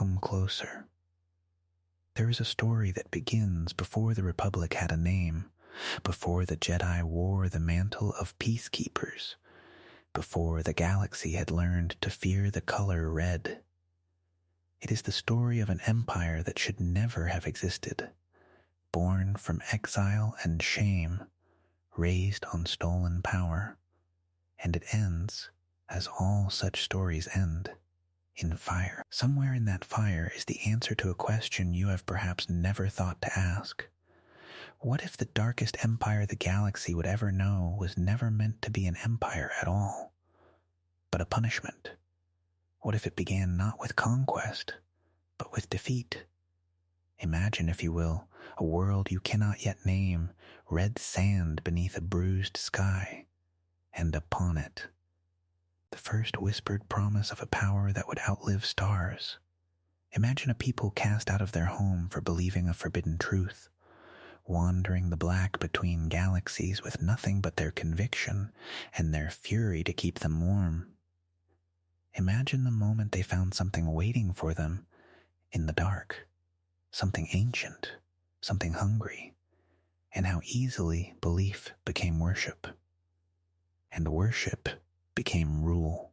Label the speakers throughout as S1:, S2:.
S1: come closer. There is a story that begins before the Republic had a name, before the Jedi wore the mantle of peacekeepers, before the galaxy had learned to fear the color red. It is the story of an empire that should never have existed, born from exile and shame, raised on stolen power, and it ends, as all such stories end, in fire. Somewhere in that fire is the answer to a question you have perhaps never thought to ask. What if the darkest empire the galaxy would ever know was never meant to be an empire at all, but a punishment? What if it began not with conquest, but with defeat? Imagine, if you will, a world you cannot yet name, red sand beneath a bruised sky, and upon it, the first whispered promise of a power that would outlive stars. Imagine a people cast out of their home for believing a forbidden truth, wandering the black between galaxies with nothing but their conviction and their fury to keep them warm. Imagine the moment they found something waiting for them in the dark, something ancient, something hungry, and how easily belief became worship, and worship became rule.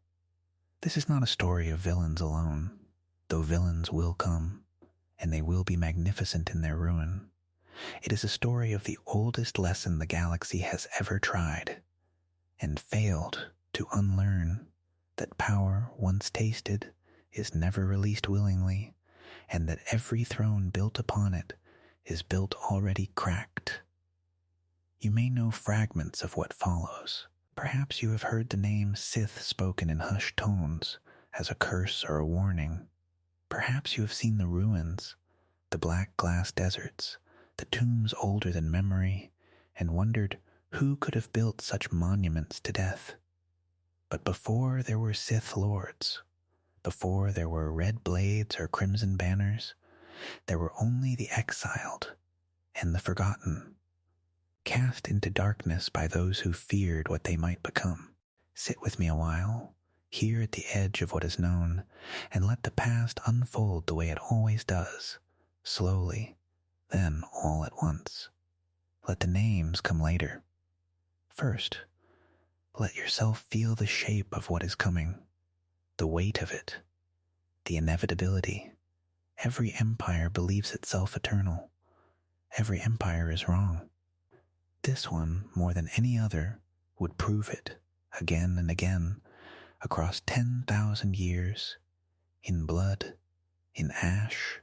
S1: This is not a story of villains alone, though villains will come, and they will be magnificent in their ruin. It is a story of the oldest lesson the galaxy has ever tried, and failed to unlearn, that power once tasted is never released willingly, and that every throne built upon it is built already cracked. You may know fragments of what follows. Perhaps you have heard the name Sith spoken in hushed tones as a curse or a warning. Perhaps you have seen the ruins, the black glass deserts, the tombs older than memory, and wondered who could have built such monuments to death. But before there were Sith lords, before there were red blades or crimson banners, there were only the exiled and the forgotten, cast into darkness by those who feared what they might become. Sit with me a while, here at the edge of what is known, and let the past unfold the way it always does, slowly, then all at once. Let the names come later. First, let yourself feel the shape of what is coming, the weight of it, the inevitability. Every empire believes itself eternal. Every empire is wrong. This one, more than any other, would prove it again and again, across 10,000 years, in blood, in ash,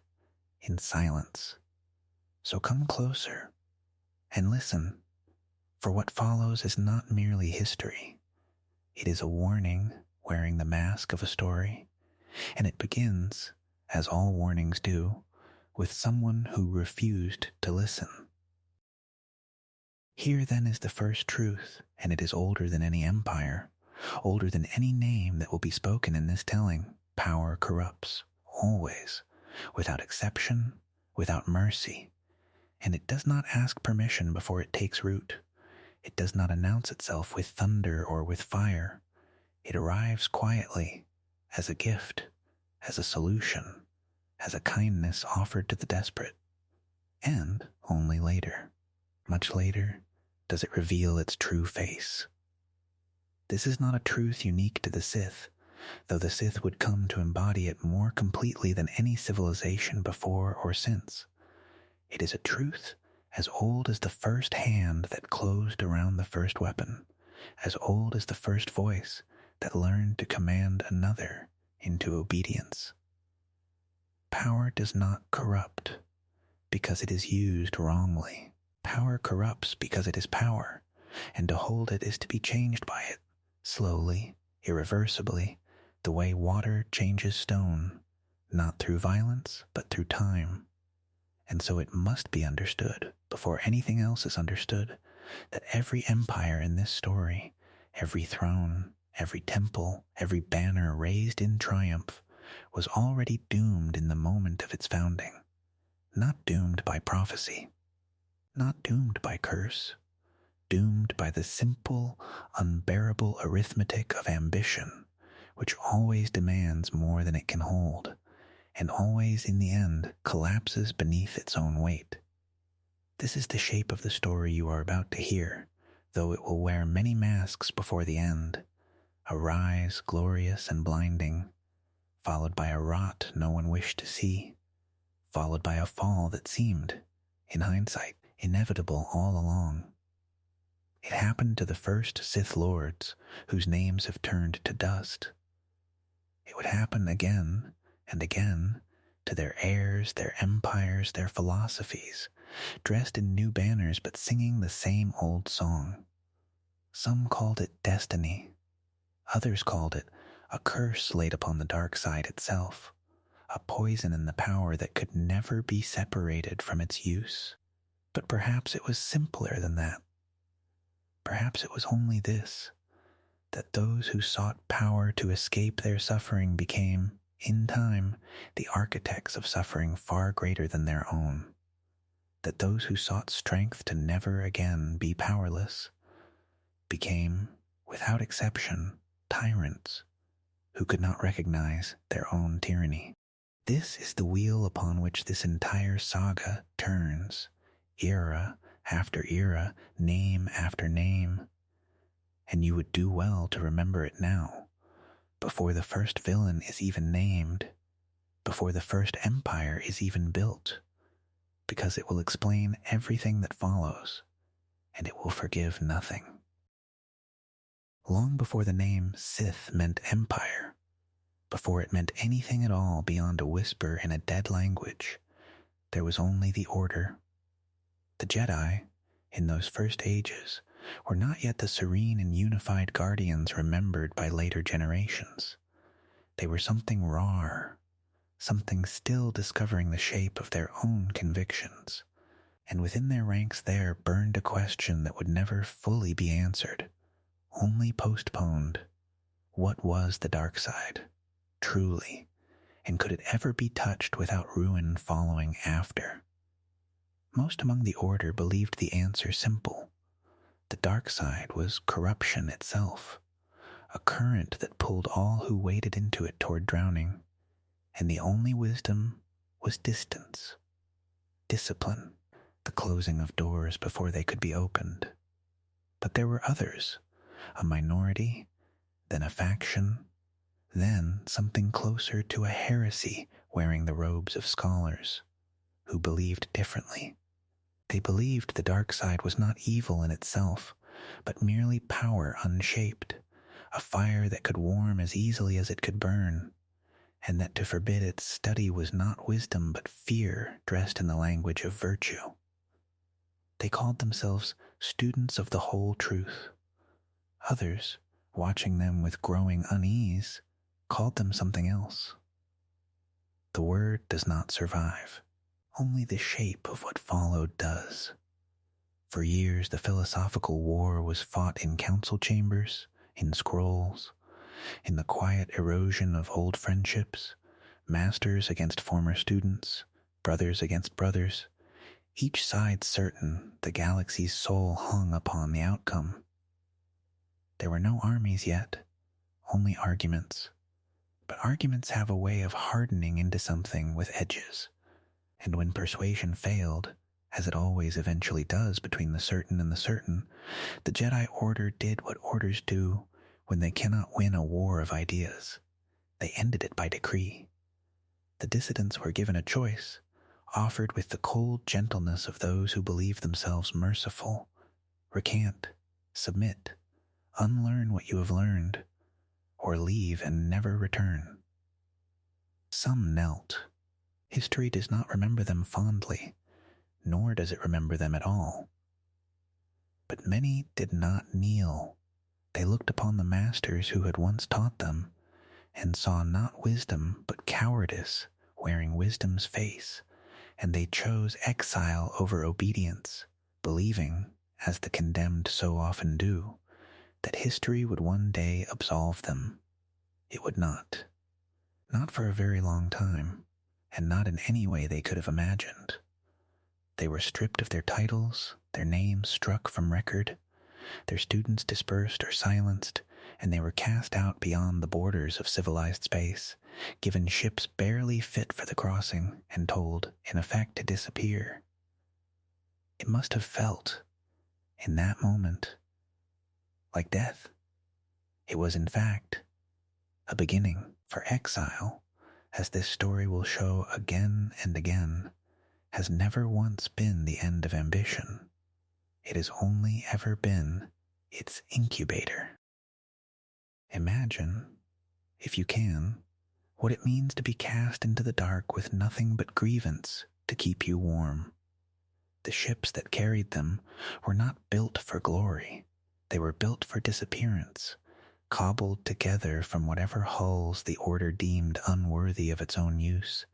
S1: in silence. So come closer and listen, for what follows is not merely history. It is a warning wearing the mask of a story, and it begins, as all warnings do, with someone who refused to listen. Here then is the first truth, and it is older than any empire, older than any name that will be spoken in this telling. Power corrupts, always, without exception, without mercy, and it does not ask permission before it takes root. It does not announce itself with thunder or with fire. It arrives quietly, as a gift, as a solution, as a kindness offered to the desperate, and only later, much later, does it reveal its true face. This is not a truth unique to the Sith, though the Sith would come to embody it more completely than any civilization before or since. It is a truth as old as the first hand that closed around the first weapon, as old as the first voice that learned to command another into obedience. Power does not corrupt because it is used wrongly. Power corrupts because it is power, and to hold it is to be changed by it, slowly, irreversibly, the way water changes stone, not through violence, but through time. And so it must be understood, before anything else is understood, that every empire in this story, every throne, every temple, every banner raised in triumph, was already doomed in the moment of its founding, not doomed by prophecy, not doomed by curse, doomed by the simple, unbearable arithmetic of ambition, which always demands more than it can hold, and always in the end collapses beneath its own weight. This is the shape of the story you are about to hear, though it will wear many masks before the end. A rise glorious and blinding, followed by a rot no one wished to see, followed by a fall that seemed, in hindsight, inevitable all along. It happened to the first Sith Lords, whose names have turned to dust. It would happen again and again to their heirs, their empires, their philosophies, dressed in new banners but singing the same old song. Some called it destiny. Others called it a curse laid upon the dark side itself, a poison in the power that could never be separated from its use. But perhaps it was simpler than that. Perhaps it was only this, that those who sought power to escape their suffering became, in time, the architects of suffering far greater than their own. That those who sought strength to never again be powerless became, without exception, tyrants who could not recognize their own tyranny. This is the wheel upon which this entire saga turns, era after era, name after name, and you would do well to remember it now, before the first villain is even named, before the first empire is even built, because it will explain everything that follows, and it will forgive nothing. Long before the name Sith meant empire, before it meant anything at all beyond a whisper in a dead language, there was only the Order. The Jedi, in those first ages, were not yet the serene and unified guardians remembered by later generations. They were something rawer, something still discovering the shape of their own convictions, and within their ranks there burned a question that would never fully be answered, only postponed. What was the dark side, truly, and could it ever be touched without ruin following after? Most among the Order believed the answer simple. The dark side was corruption itself, a current that pulled all who waded into it toward drowning, and the only wisdom was distance, discipline, the closing of doors before they could be opened. But there were others, a minority, then a faction, then something closer to a heresy wearing the robes of scholars, who believed differently. They believed the dark side was not evil in itself, but merely power unshaped, a fire that could warm as easily as it could burn, and that to forbid its study was not wisdom but fear dressed in the language of virtue. They called themselves students of the whole truth. Others, watching them with growing unease, called them something else. The word does not survive. Only the shape of what followed does. For years, the philosophical war was fought in council chambers, in scrolls, in the quiet erosion of old friendships, masters against former students, brothers against brothers, each side certain the galaxy's soul hung upon the outcome. There were no armies yet, only arguments. But arguments have a way of hardening into something with edges. And when persuasion failed, as it always eventually does between the certain and the certain, the Jedi Order did what orders do when they cannot win a war of ideas. They ended it by decree. The dissidents were given a choice, offered with the cold gentleness of those who believe themselves merciful. Recant, submit, unlearn what you have learned, or leave and never return. Some knelt. History does not remember them fondly, nor does it remember them at all. But many did not kneel. They looked upon the masters who had once taught them, and saw not wisdom but cowardice wearing wisdom's face, and they chose exile over obedience, believing, as the condemned so often do, that history would one day absolve them. It would not. Not for a very long time, and not in any way they could have imagined. They were stripped of their titles, their names struck from record, their students dispersed or silenced, and they were cast out beyond the borders of civilized space, given ships barely fit for the crossing, and told, in effect, to disappear. It must have felt, in that moment, like death. It was, in fact, a beginning, for exile, as this story will show again and again, has never once been the end of ambition. It has only ever been its incubator. Imagine, if you can, what it means to be cast into the dark with nothing but grievance to keep you warm. The ships that carried them were not built for glory. They were built for disappearance, cobbled together from whatever hulls the Order deemed unworthy of its own use.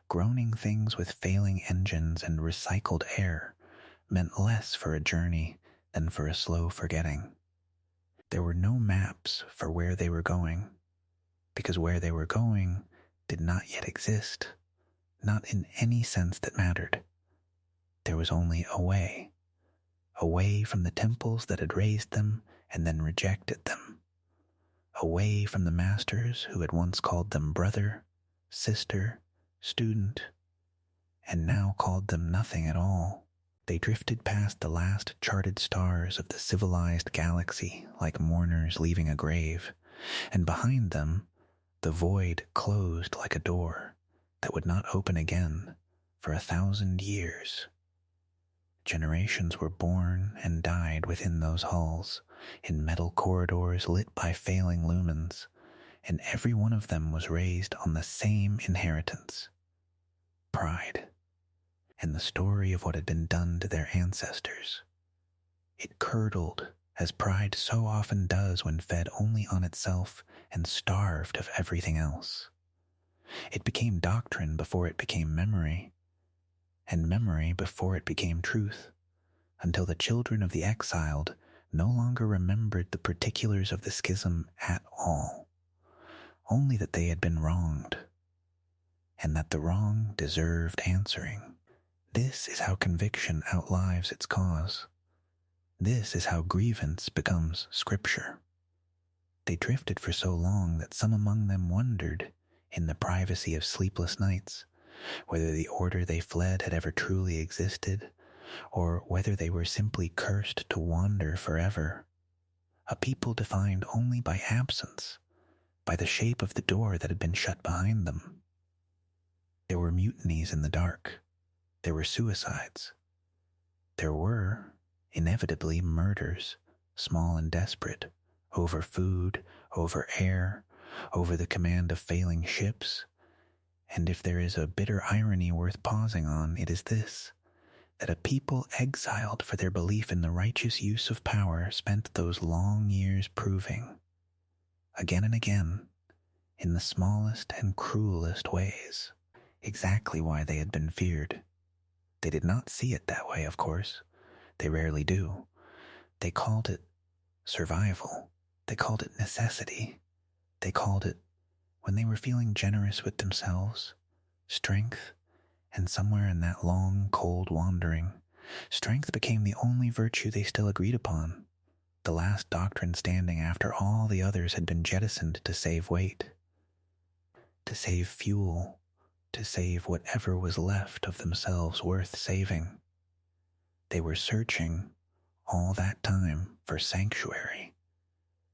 S1: Groaning things with failing engines and recycled air meant less for a journey than for a slow forgetting. There were no maps for where they were going, because where they were going did not yet exist, not in any sense that mattered. There was only away from the temples that had raised them and then rejected them, away from the masters who had once called them brother, sister, student, and now called them nothing at all. They drifted past the last charted stars of the civilized galaxy like mourners leaving a grave, and behind them, the void closed like a door that would not open again for 1,000 years. Generations were born and died within those halls, in metal corridors lit by failing lumens, and every one of them was raised on the same inheritance: pride, and the story of what had been done to their ancestors. It curdled, as pride so often does when fed only on itself and starved of everything else. It became doctrine before it became memory, and memory before it became truth, until the children of the exiled no longer remembered the particulars of the schism at all, only that they had been wronged, and that the wrong deserved answering. This is how conviction outlives its cause. This is how grievance becomes scripture. They drifted for so long that some among them wondered, in the privacy of sleepless nights, whether the order they fled had ever truly existed, or whether they were simply cursed to wander forever. A people defined only by absence, by the shape of the door that had been shut behind them. There were mutinies in the dark. There were suicides. There were, inevitably, murders, small and desperate, over food, over air, over the command of failing ships. And if there is a bitter irony worth pausing on, it is this: that a people exiled for their belief in the righteous use of power spent those long years proving, again and again, in the smallest and cruelest ways, exactly why they had been feared. They did not see it that way, of course. They rarely do. They called it survival. They called it necessity. They called it, when they were feeling generous with themselves, strength. And somewhere in that long, cold wandering, strength became the only virtue they still agreed upon, the last doctrine standing after all the others had been jettisoned to save weight, to save fuel, to save whatever was left of themselves worth saving. They were searching all that time for sanctuary.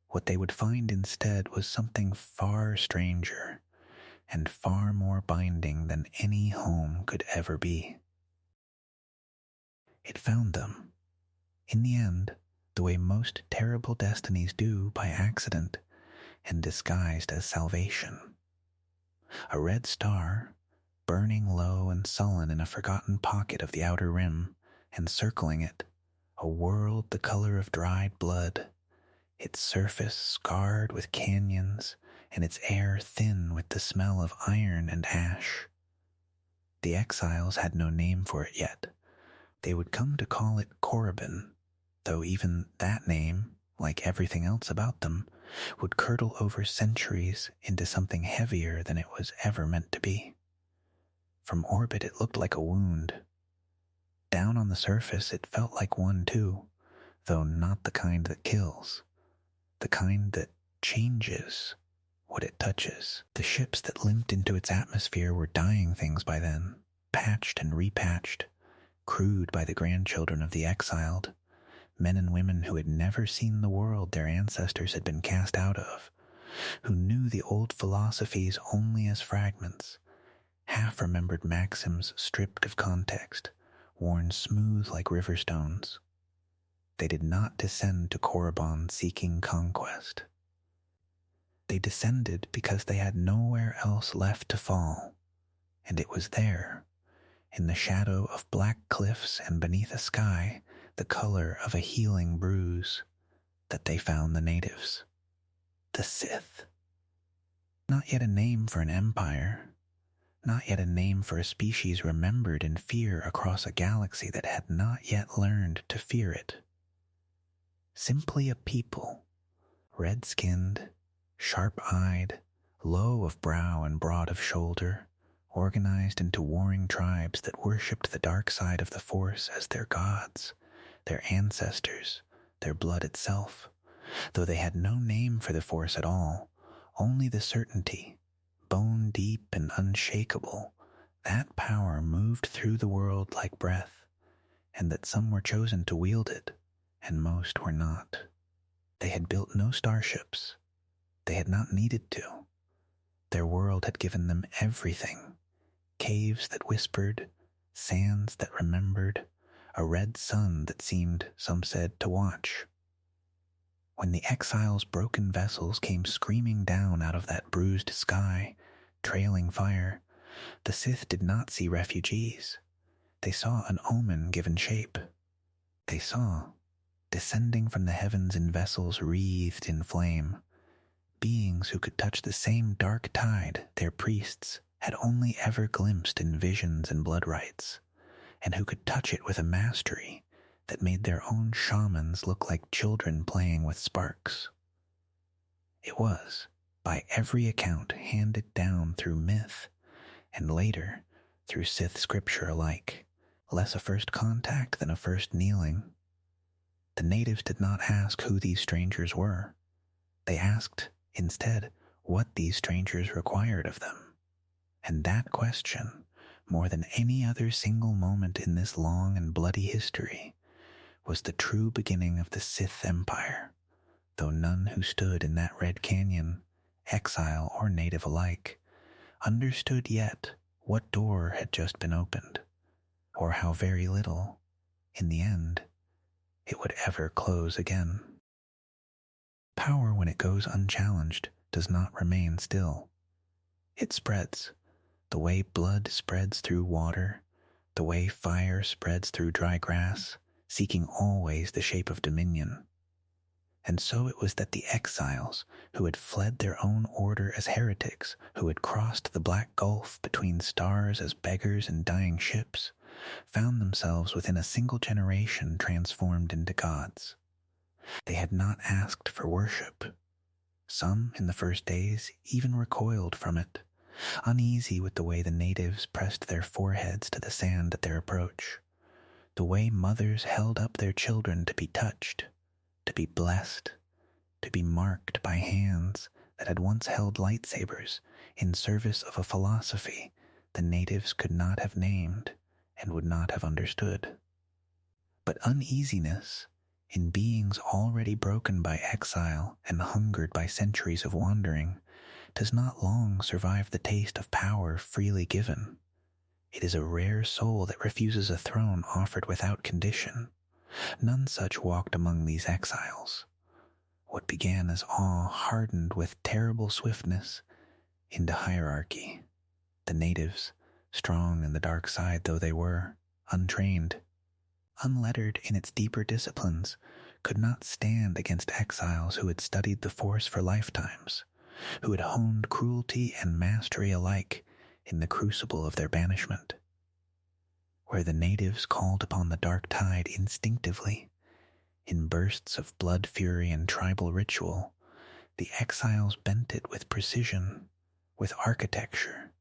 S1: What they would find instead was something far stranger and far more binding than any home could ever be. It found them, in the end, the way most terrible destinies do, by accident, and disguised as salvation. A red star, burning low and sullen in a forgotten pocket of the outer rim, and circling it, a world the color of dried blood, its surface scarred with canyons, and its air thin with the smell of iron and ash. The exiles had no name for it yet. They would come to call it Korriban, though even that name, like everything else about them, would curdle over centuries into something heavier than it was ever meant to be. From orbit it looked like a wound. Down on the surface it felt like one too, though not the kind that kills, the kind that changes what it touches. The ships that limped into its atmosphere were dying things by then, patched and repatched, crewed by the grandchildren of the exiled, men and women who had never seen the world their ancestors had been cast out of, who knew the old philosophies only as fragments, half-remembered maxims stripped of context, worn smooth like river stones. They did not descend to Korriban seeking conquest. They descended because they had nowhere else left to fall, and it was there, in the shadow of black cliffs and beneath a sky the color of a healing bruise, that they found the natives. The Sith. Not yet a name for an empire, not yet a name for a species remembered in fear across a galaxy that had not yet learned to fear it. Simply a people, red-skinned, sharp-eyed, low of brow and broad of shoulder, organized into warring tribes that worshipped the dark side of the Force as their gods, their ancestors, their blood itself, though they had no name for the Force at all, only the certainty, bone-deep and unshakable, that power moved through the world like breath, and that some were chosen to wield it, and most were not. They had built no starships. They had not needed to. Their world had given them everything: caves that whispered, sands that remembered, a red sun that seemed, some said, to watch. When the exiles' broken vessels came screaming down out of that bruised sky, trailing fire, the Sith did not see refugees. They saw an omen given shape. They saw, descending from the heavens in vessels wreathed in flame, beings who could touch the same dark tide their priests had only ever glimpsed in visions and blood rites, and who could touch it with a mastery that made their own shamans look like children playing with sparks. It was, by every account, handed down through myth, and later, through Sith scripture alike, less a first contact than a first kneeling. The natives did not ask who these strangers were. They asked, instead, what these strangers required of them. And that question, more than any other single moment in this long and bloody history, was the true beginning of the Sith Empire, though none who stood in that red canyon, exile or native alike, understood yet what door had just been opened, or how very little, in the end, it would ever close again. Power, when it goes unchallenged, does not remain still. It spreads, the way blood spreads through water, the way fire spreads through dry grass, seeking always the shape of dominion. And so it was that the exiles, who had fled their own order as heretics, who had crossed the black gulf between stars as beggars and dying ships, found themselves within a single generation transformed into gods. They had not asked for worship. Some, in the first days, even recoiled from it, uneasy with the way the natives pressed their foreheads to the sand at their approach, the way mothers held up their children to be touched, to be blessed, to be marked by hands that had once held lightsabers in service of a philosophy the natives could not have named and would not have understood. But uneasiness, in beings already broken by exile and hungered by centuries of wandering, does not long survive the taste of power freely given. It is a rare soul that refuses a throne offered without condition. None such walked among these exiles. What began as awe hardened with terrible swiftness into hierarchy. The natives, strong in the dark side though they were, untrained, unlettered in its deeper disciplines, could not stand against exiles who had studied the Force for lifetimes, who had honed cruelty and mastery alike in the crucible of their banishment. Where the natives called upon the dark tide instinctively, in bursts of blood fury and tribal ritual, the exiles bent it with precision, with architecture,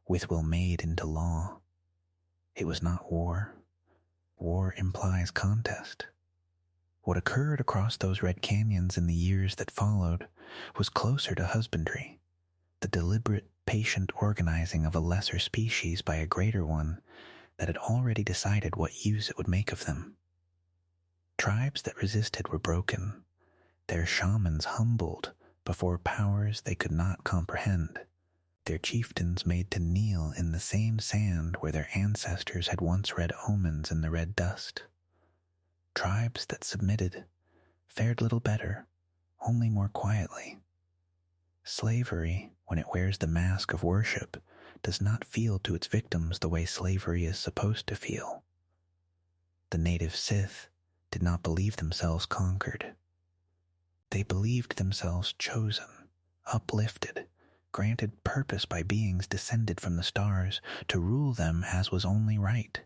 S1: with will made into law. It was not war. War implies contest. What occurred across those red canyons in the years that followed was closer to husbandry, the deliberate, patient organizing of a lesser species by a greater one that had already decided what use it would make of them. Tribes that resisted were broken, their shamans humbled before powers they could not comprehend, their chieftains made to kneel in the same sand where their ancestors had once read omens in the red dust. Tribes that submitted fared little better, only more quietly. Slavery, when it wears the mask of worship, does not feel to its victims the way slavery is supposed to feel. The native Sith did not believe themselves conquered. They believed themselves chosen, uplifted, granted purpose by beings descended from the stars to rule them as was only right,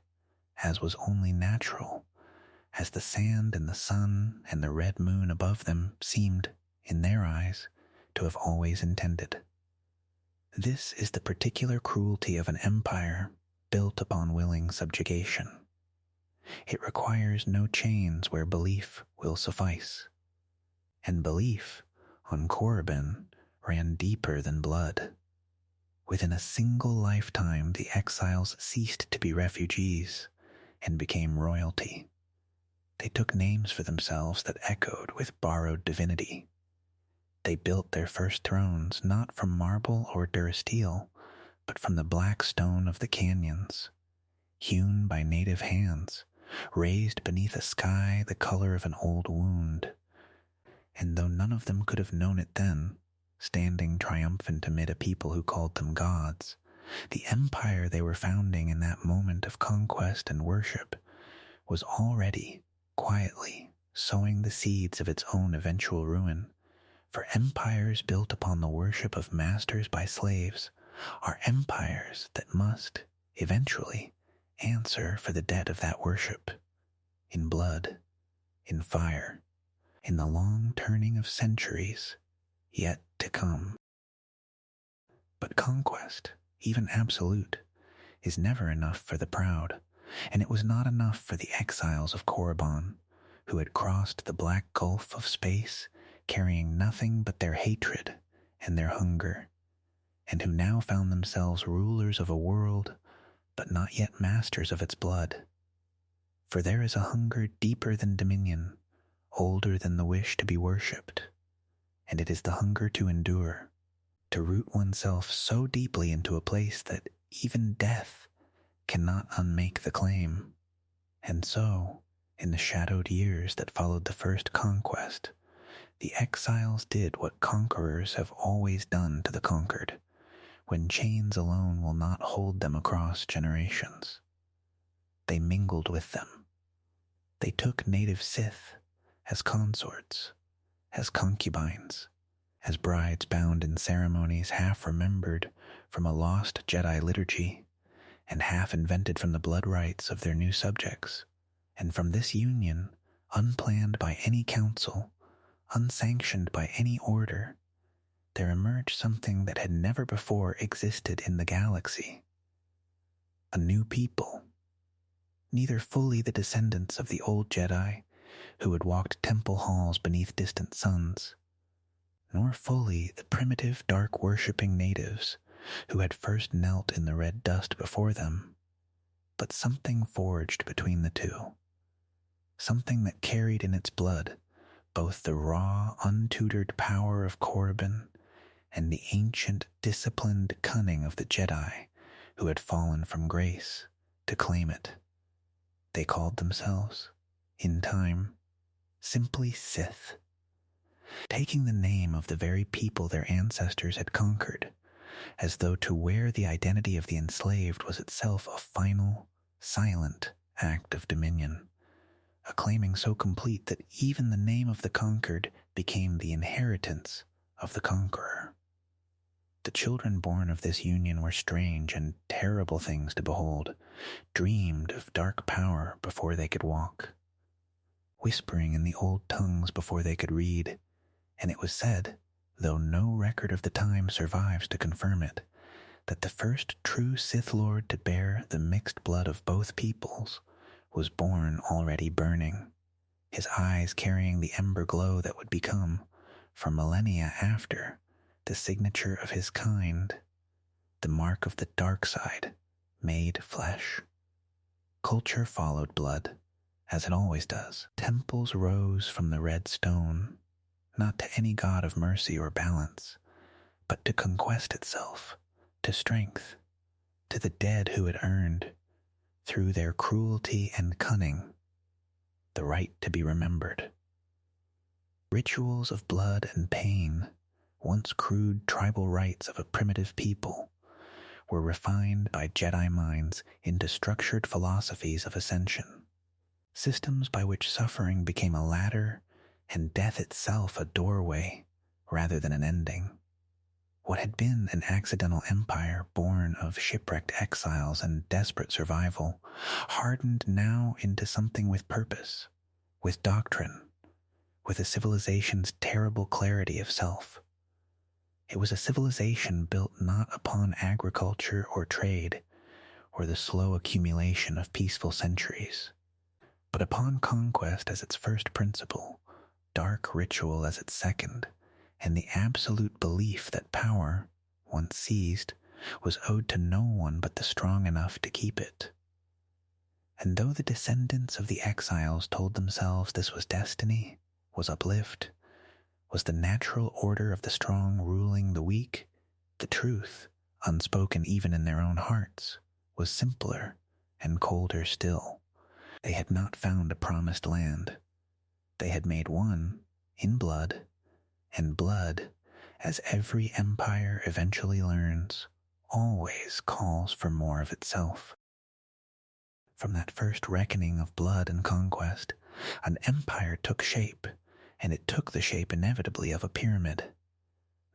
S1: as was only natural, as the sand and the sun and the red moon above them seemed, in their eyes, to have always intended. This is the particular cruelty of an empire built upon willing subjugation. It requires no chains where belief will suffice. And belief, on Korriban, ran deeper than blood. Within a single lifetime, the exiles ceased to be refugees and became royalty. They took names for themselves that echoed with borrowed divinity. They built their first thrones not from marble or durasteel, but from the black stone of the canyons, hewn by native hands, raised beneath a sky the color of an old wound. And though none of them could have known it then, standing triumphant amid a people who called them gods, the empire they were founding in that moment of conquest and worship was already, quietly, sowing the seeds of its own eventual ruin. For empires built upon the worship of masters by slaves are empires that must, eventually, answer for the debt of that worship, in blood, in fire, in the long turning of centuries yet to come. But conquest, even absolute, is never enough for the proud, and it was not enough for the exiles of Korriban, who had crossed the black gulf of space carrying nothing but their hatred and their hunger, and who now found themselves rulers of a world, but not yet masters of its blood. For there is a hunger deeper than dominion, older than the wish to be worshipped, and it is the hunger to endure, to root oneself so deeply into a place that even death cannot unmake the claim. And so, in the shadowed years that followed the first conquest, the exiles did what conquerors have always done to the conquered, when chains alone will not hold them across generations. They mingled with them. They took native Sith as consorts, as concubines, as brides bound in ceremonies half remembered from a lost Jedi liturgy, and half invented from the blood rites of their new subjects. And from this union, unplanned by any council, unsanctioned by any order, there emerged something that had never before existed in the galaxy. A new people, neither fully the descendants of the old Jedi who had walked temple halls beneath distant suns, nor fully the primitive dark-worshipping natives who had first knelt in the red dust before them, but something forged between the two, something that carried in its blood both the raw, untutored power of Korriban and the ancient, disciplined cunning of the Jedi who had fallen from grace to claim it. They called themselves, in time, simply Sith, taking the name of the very people their ancestors had conquered, as though to wear the identity of the enslaved was itself a final, silent act of dominion, a claiming so complete that even the name of the conquered became the inheritance of the conqueror. The children born of this union were strange and terrible things to behold, dreamed of dark power before they could walk, whispering in the old tongues before they could read, and it was said, though no record of the time survives to confirm it, that the first true Sith Lord to bear the mixed blood of both peoples was born already burning, his eyes carrying the ember glow that would become, for millennia after, the signature of his kind, the mark of the dark side made flesh. Culture followed blood, as it always does. Temples rose from the red stone, not to any god of mercy or balance, but to conquest itself, to strength, to the dead who had earned, through their cruelty and cunning, the right to be remembered. Rituals of blood and pain, once crude tribal rites of a primitive people, were refined by Jedi minds into structured philosophies of ascension, systems by which suffering became a ladder and death itself a doorway rather than an ending. What had been an accidental empire born of shipwrecked exiles and desperate survival hardened now into something with purpose, with doctrine, with a civilization's terrible clarity of self. It was a civilization built not upon agriculture or trade, or the slow accumulation of peaceful centuries, but upon conquest as its first principle, dark ritual as its second, and the absolute belief that power, once seized, was owed to no one but the strong enough to keep it. And though the descendants of the exiles told themselves this was destiny, was uplift, was the natural order of the strong ruling the weak, the truth, unspoken even in their own hearts, was simpler and colder still. They had not found a promised land. They had made one in blood, and blood, as every empire eventually learns, always calls for more of itself. From that first reckoning of blood and conquest, an empire took shape, and it took the shape inevitably of a pyramid.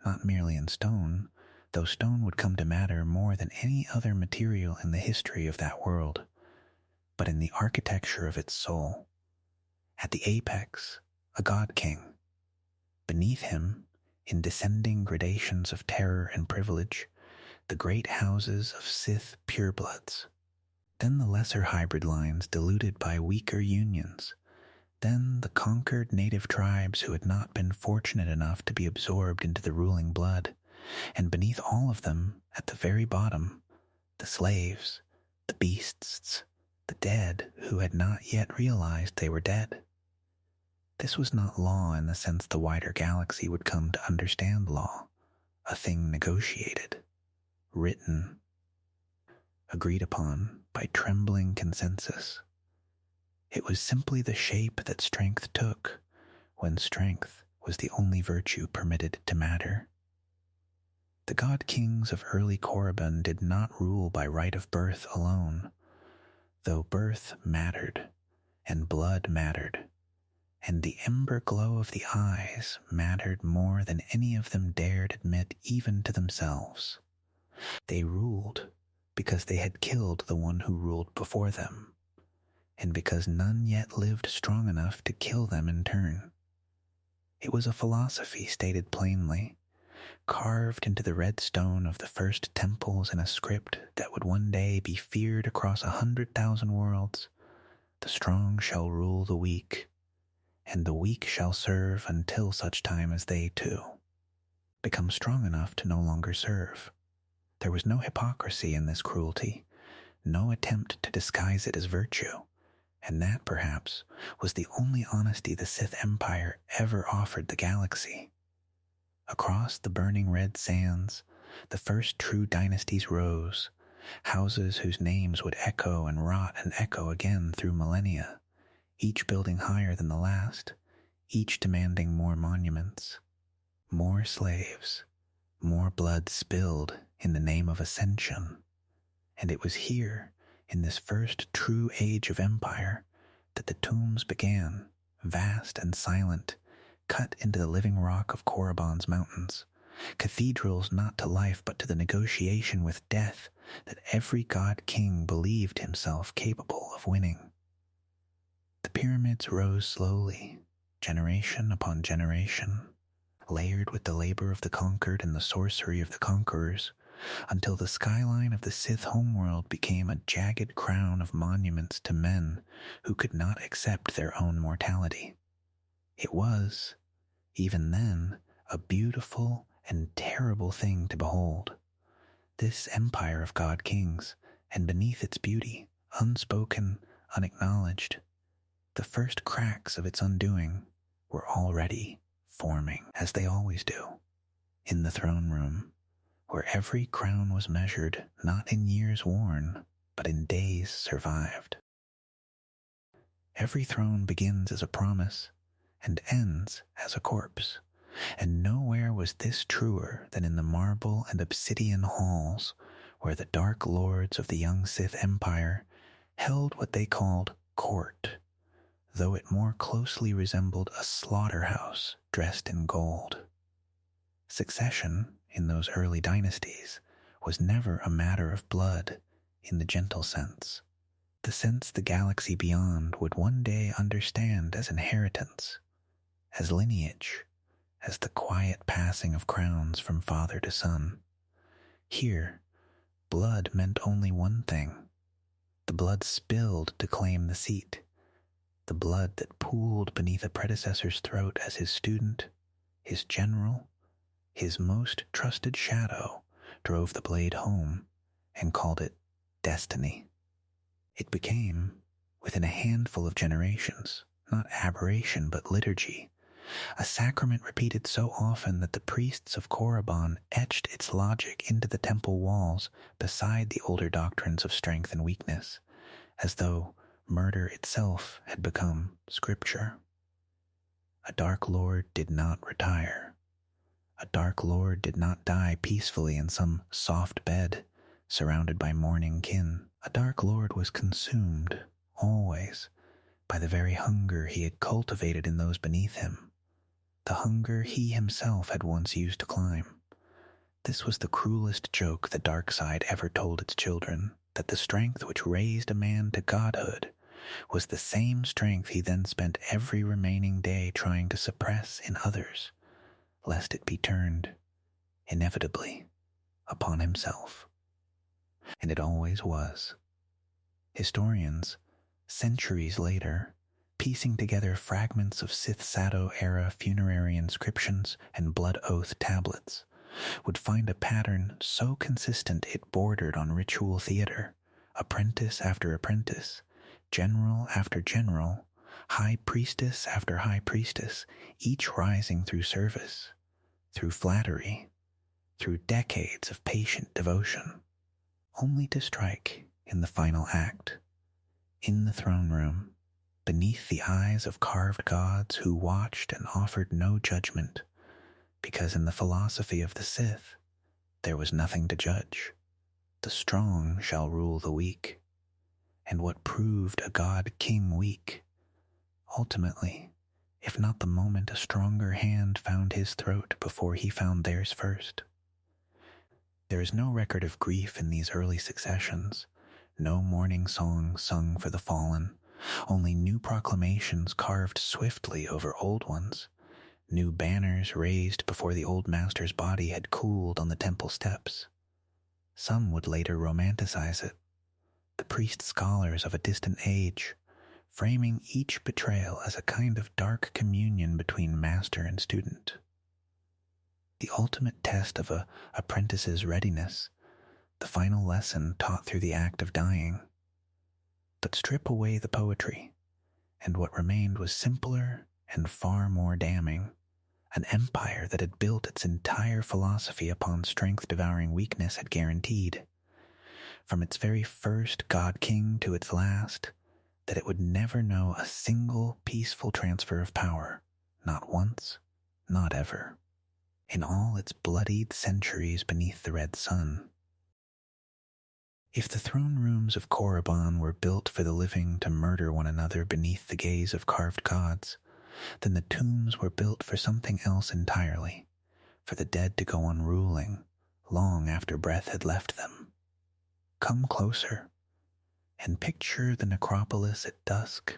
S1: Not merely in stone, though stone would come to matter more than any other material in the history of that world, but in the architecture of its soul. At the apex, a god-king. Beneath him, in descending gradations of terror and privilege, the great houses of Sith purebloods. Then the lesser hybrid lines diluted by weaker unions. Then the conquered native tribes who had not been fortunate enough to be absorbed into the ruling blood, and beneath all of them, at the very bottom, the slaves, the beasts, the dead who had not yet realized they were dead. This was not law in the sense the wider galaxy would come to understand law, a thing negotiated, written, agreed upon by trembling consensus. It was simply the shape that strength took when strength was the only virtue permitted to matter. The god-kings of early Korriban did not rule by right of birth alone, though birth mattered, and blood mattered, and the ember glow of the eyes mattered more than any of them dared admit even to themselves. They ruled because they had killed the one who ruled before them, and because none yet lived strong enough to kill them in turn. It was a philosophy stated plainly, carved into the red stone of the first temples in a script that would one day be feared across 100,000 worlds. The strong shall rule the weak, and the weak shall serve until such time as they, too, become strong enough to no longer serve. There was no hypocrisy in this cruelty, no attempt to disguise it as virtue, and that, perhaps, was the only honesty the Sith Empire ever offered the galaxy. Across the burning red sands, the first true dynasties rose, houses whose names would echo and rot and echo again through millennia, each building higher than the last, each demanding more monuments, more slaves, more blood spilled in the name of ascension. And it was here, in this first true age of empire, that the tombs began, vast and silent, cut into the living rock of Korriban's mountains, cathedrals not to life but to the negotiation with death that every god-king believed himself capable of winning. The pyramids rose slowly, generation upon generation, layered with the labor of the conquered and the sorcery of the conquerors, until the skyline of the Sith homeworld became a jagged crown of monuments to men who could not accept their own mortality. It was, even then, a beautiful and terrible thing to behold. This empire of god kings, and beneath its beauty, unspoken, unacknowledged, the first cracks of its undoing were already forming, as they always do, in the throne room, where every crown was measured not in years worn, but in days survived. Every throne begins as a promise and ends as a corpse, and nowhere was this truer than in the marble and obsidian halls where the dark lords of the young Sith Empire held what they called court, though it more closely resembled a slaughterhouse dressed in gold. Succession, in those early dynasties, was never a matter of blood in the gentle sense, the sense the galaxy beyond would one day understand as inheritance, as lineage, as the quiet passing of crowns from father to son. Here, blood meant only one thing: the blood spilled to claim the seat, the blood that pooled beneath a predecessor's throat as his student, his general, his most trusted shadow drove the blade home and called it destiny. It became, within a handful of generations, not aberration but liturgy, a sacrament repeated so often that the priests of Korriban etched its logic into the temple walls beside the older doctrines of strength and weakness, as though murder itself had become scripture. A dark lord did not retire. A dark lord did not die peacefully in some soft bed, surrounded by mourning kin. A dark lord was consumed, always, by the very hunger he had cultivated in those beneath him, the hunger he himself had once used to climb. This was the cruelest joke the dark side ever told its children, that the strength which raised a man to godhood was the same strength he then spent every remaining day trying to suppress in others, lest it be turned, inevitably, upon himself. And it always was. Historians, centuries later, piecing together fragments of Sith Sado-era funerary inscriptions and blood oath tablets, would find a pattern so consistent it bordered on ritual theater, apprentice after apprentice, general after general, high priestess after high priestess, each rising through service, through flattery, through decades of patient devotion, only to strike in the final act, in the throne room, beneath the eyes of carved gods who watched and offered no judgment, because in the philosophy of the Sith, there was nothing to judge. The strong shall rule the weak, and what proved a god-king weak, ultimately, if not the moment a stronger hand found his throat before he found theirs first. There is no record of grief in these early successions, no mourning song sung for the fallen, only new proclamations carved swiftly over old ones, new banners raised before the old master's body had cooled on the temple steps. Some would later romanticize it, the priest scholars of a distant age, framing each betrayal as a kind of dark communion between master and student. The ultimate test of an apprentice's readiness, the final lesson taught through the act of dying. But strip away the poetry, and what remained was simpler and far more damning. An empire that had built its entire philosophy upon strength devouring weakness had guaranteed, from its very first god-king to its last, that it would never know a single peaceful transfer of power, not once, not ever, in all its bloodied centuries beneath the red sun. If the throne rooms of Korriban were built for the living to murder one another beneath the gaze of carved gods, then the tombs were built for something else entirely, for the dead to go on ruling long after breath had left them. Come closer, and picture the necropolis at dusk,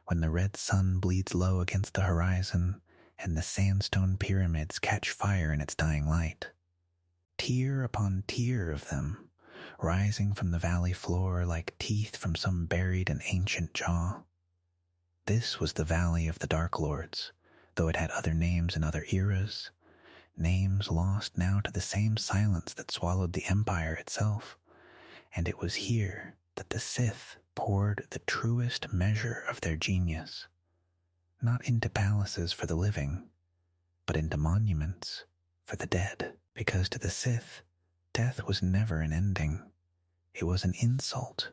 S1: when the red sun bleeds low against the horizon and the sandstone pyramids catch fire in its dying light. tier upon tier of them, rising from the valley floor like teeth from some buried and ancient jaw. This was the Valley of the Dark Lords, though it had other names in other eras, names lost now to the same silence that swallowed the Empire itself. And it was here that the Sith poured the truest measure of their genius, not into palaces for the living, but into monuments for the dead. Because to the Sith, death was never an ending. It was an insult,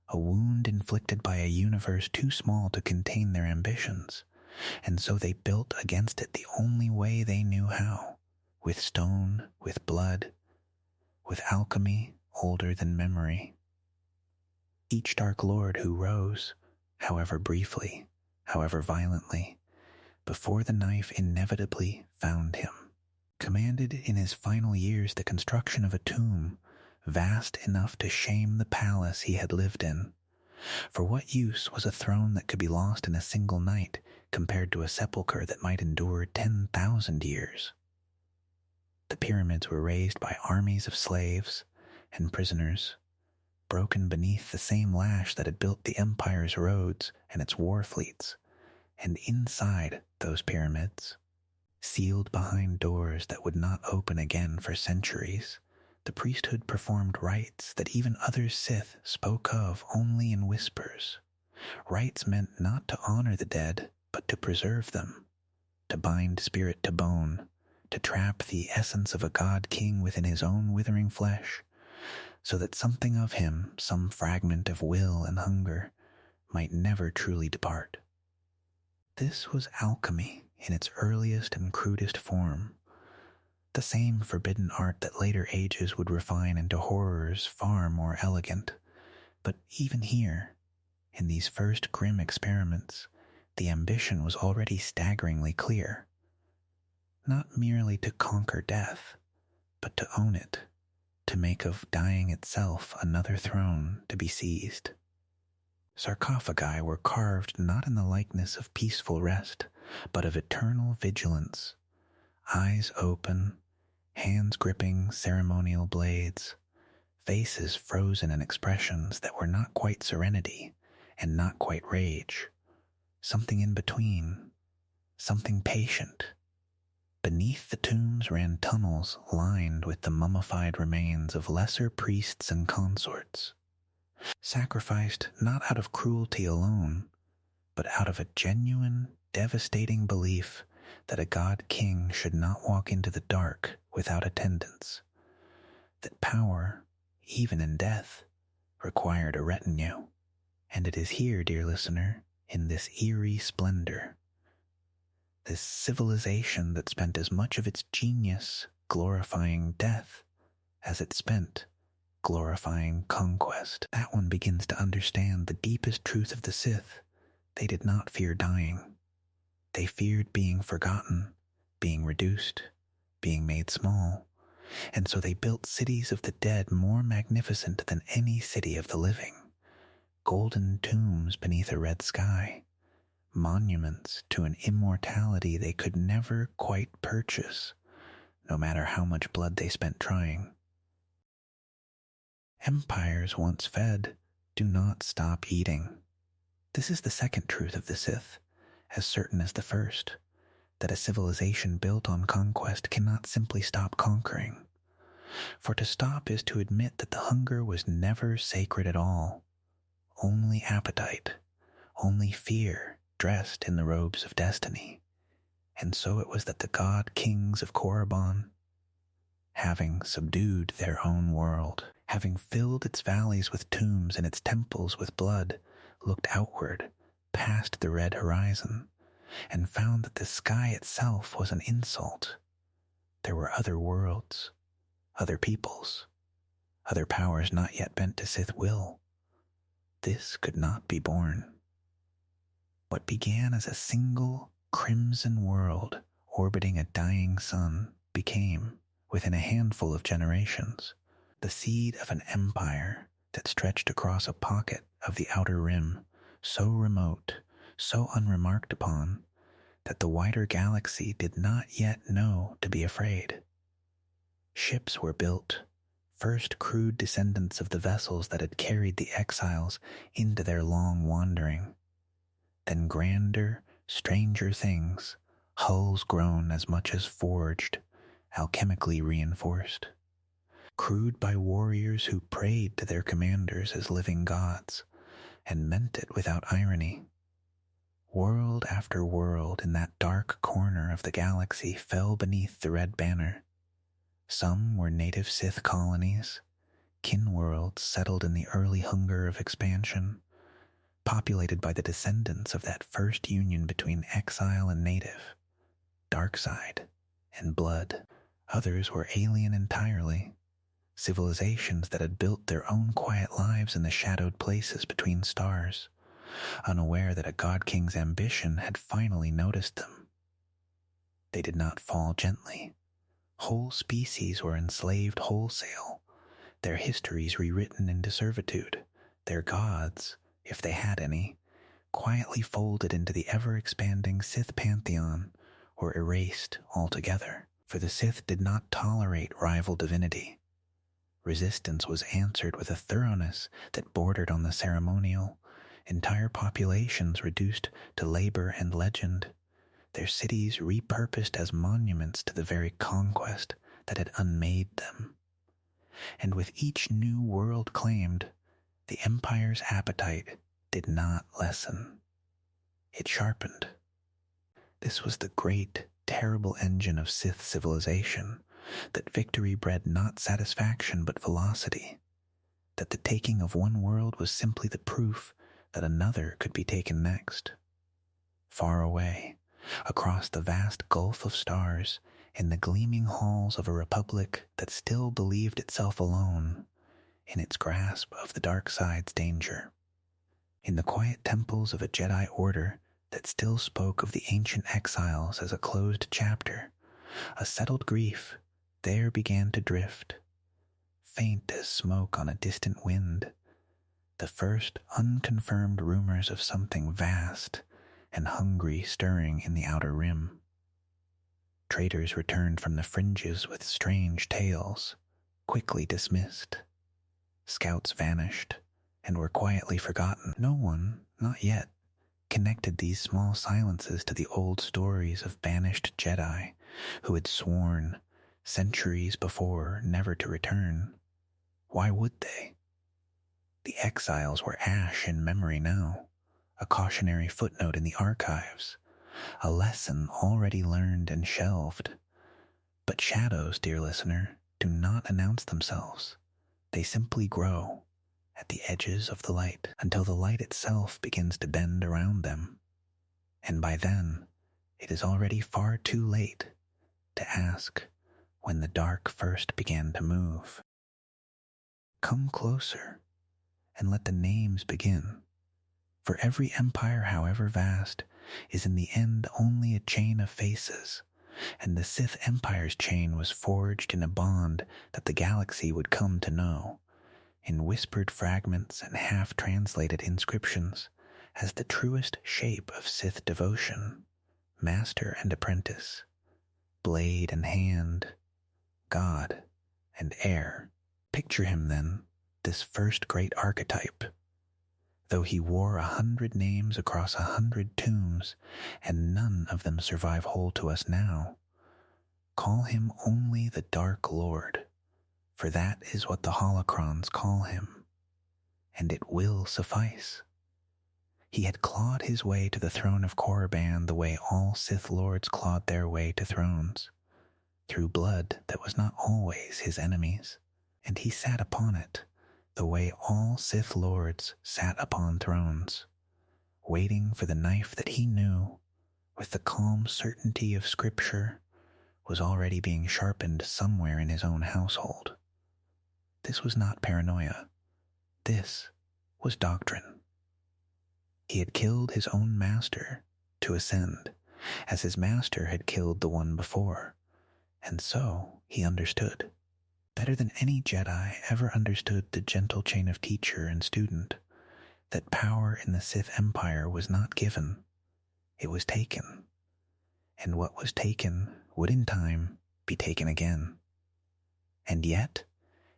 S1: a wound inflicted by a universe too small to contain their ambitions, and so they built against it the only way they knew how, with stone, with blood, with alchemy older than memory. Each Dark Lord who rose, however briefly, however violently, before the knife inevitably found him, commanded in his final years the construction of a tomb vast enough to shame the palace he had lived in. For what use was a throne that could be lost in a single night compared to a sepulchre that might endure 10,000 years? The pyramids were raised by armies of slaves and prisoners, broken beneath the same lash that had built the Empire's roads and its war fleets, and inside those pyramids, sealed behind doors that would not open again for centuries, the priesthood performed rites that even other Sith spoke of only in whispers. Rites meant not to honor the dead, but to preserve them, to bind spirit to bone, to trap the essence of a god-king within his own withering flesh, so that something of him, some fragment of will and hunger, might never truly depart. This was alchemy in its earliest and crudest form, the same forbidden art that later ages would refine into horrors far more elegant. But even here, in these first grim experiments, the ambition was already staggeringly clear. Not merely to conquer death, but to own it, to make of dying itself another throne to be seized. Sarcophagi were carved not in the likeness of peaceful rest, but of eternal vigilance, eyes open, hands gripping ceremonial blades, faces frozen in expressions that were not quite serenity and not quite rage, something in between, something patient. Beneath the tombs ran tunnels lined with the mummified remains of lesser priests and consorts, sacrificed not out of cruelty alone, but out of a genuine, devastating belief that a god-king should not walk into the dark without attendants, that power, even in death, required a retinue. And it is here, dear listener, in this eerie splendor, this civilization that spent as much of its genius glorifying death as it spent glorifying conquest, that one begins to understand the deepest truth of the Sith. They did not fear dying. They feared being forgotten, being reduced, being made small, and so they built cities of the dead more magnificent than any city of the living, golden tombs beneath a red sky, monuments to an immortality they could never quite purchase, no matter how much blood they spent trying. Empires once fed do not stop eating. This is the second truth of the Sith, as certain as the first, that a civilization built on conquest cannot simply stop conquering. For to stop is to admit that the hunger was never sacred at all, only appetite, only fear dressed in the robes of destiny. And so it was that the god-kings of Korriban, having subdued their own world, having filled its valleys with tombs and its temples with blood, looked outward, past the red horizon, and found that the sky itself was an insult. There were other worlds, other peoples, other powers not yet bent to Sith will. This could not be born. What began as a single crimson world orbiting a dying sun became, within a handful of generations, the seed of an empire that stretched across a pocket of the outer rim, so remote, so unremarked upon, that the wider galaxy did not yet know to be afraid. Ships were built, first crude descendants of the vessels that had carried the exiles into their long wandering. Then grander, stranger things, hulls grown as much as forged, alchemically reinforced. Crewed by warriors who prayed to their commanders as living gods, and meant it without irony. World after world in that dark corner of the galaxy fell beneath the red banner. Some were native Sith colonies, kin worlds settled in the early hunger of expansion, populated by the descendants of that first union between exile and native, dark side and blood. Others were alien entirely, civilizations that had built their own quiet lives in the shadowed places between stars, unaware that a god king's ambition had finally noticed them. They did not fall gently. Whole species were enslaved wholesale, their histories rewritten into servitude, their gods, if they had any, quietly folded into the ever-expanding Sith pantheon or erased altogether, for the Sith did not tolerate rival divinity. Resistance was answered with a thoroughness that bordered on the ceremonial, entire populations reduced to labor and legend, their cities repurposed as monuments to the very conquest that had unmade them. And with each new world claimed, the Empire's appetite did not lessen. It sharpened. This was the great, terrible engine of Sith civilization, that victory bred not satisfaction but velocity, that the taking of one world was simply the proof that another could be taken next. Far away, across the vast gulf of stars, in the gleaming halls of a republic that still believed itself alone, in its grasp of the dark side's danger, in the quiet temples of a Jedi order that still spoke of the ancient exiles as a closed chapter, a settled grief there began to drift, faint as smoke on a distant wind, the first unconfirmed rumors of something vast and hungry stirring in the outer rim. Traders returned from the fringes with strange tales, quickly dismissed. Scouts vanished and were quietly forgotten. No one, not yet, connected these small silences to the old stories of banished Jedi who had sworn, centuries before, never to return. Why would they? The exiles were ash in memory now, a cautionary footnote in the archives, a lesson already learned and shelved. But shadows, dear listener, do not announce themselves. They simply grow at the edges of the light until the light itself begins to bend around them. And by then, it is already far too late to ask when the dark first began to move. Come closer and let the names begin. For every empire, however vast, is in the end only a chain of faces, and the Sith Empire's chain was forged in a bond that the galaxy would come to know, in whispered fragments and half-translated inscriptions, as the truest shape of Sith devotion, master and apprentice, blade and hand, god and heir. Picture him, then, this first great archetype. Though he wore 100 names across 100 tombs, and none of them survive whole to us now, call him only the Dark Lord, for that is what the holocrons call him, and it will suffice. He had clawed his way to the throne of Korriban the way all Sith lords clawed their way to thrones, through blood that was not always his enemy's, and he sat upon it the way all Sith lords sat upon thrones, waiting for the knife that he knew, with the calm certainty of Scripture, was already being sharpened somewhere in his own household. This was not paranoia. This was doctrine. He had killed his own master to ascend, as his master had killed the one before, and so he understood. Better than any Jedi ever understood the gentle chain of teacher and student, that power in the Sith Empire was not given, it was taken, and what was taken would in time be taken again. And yet,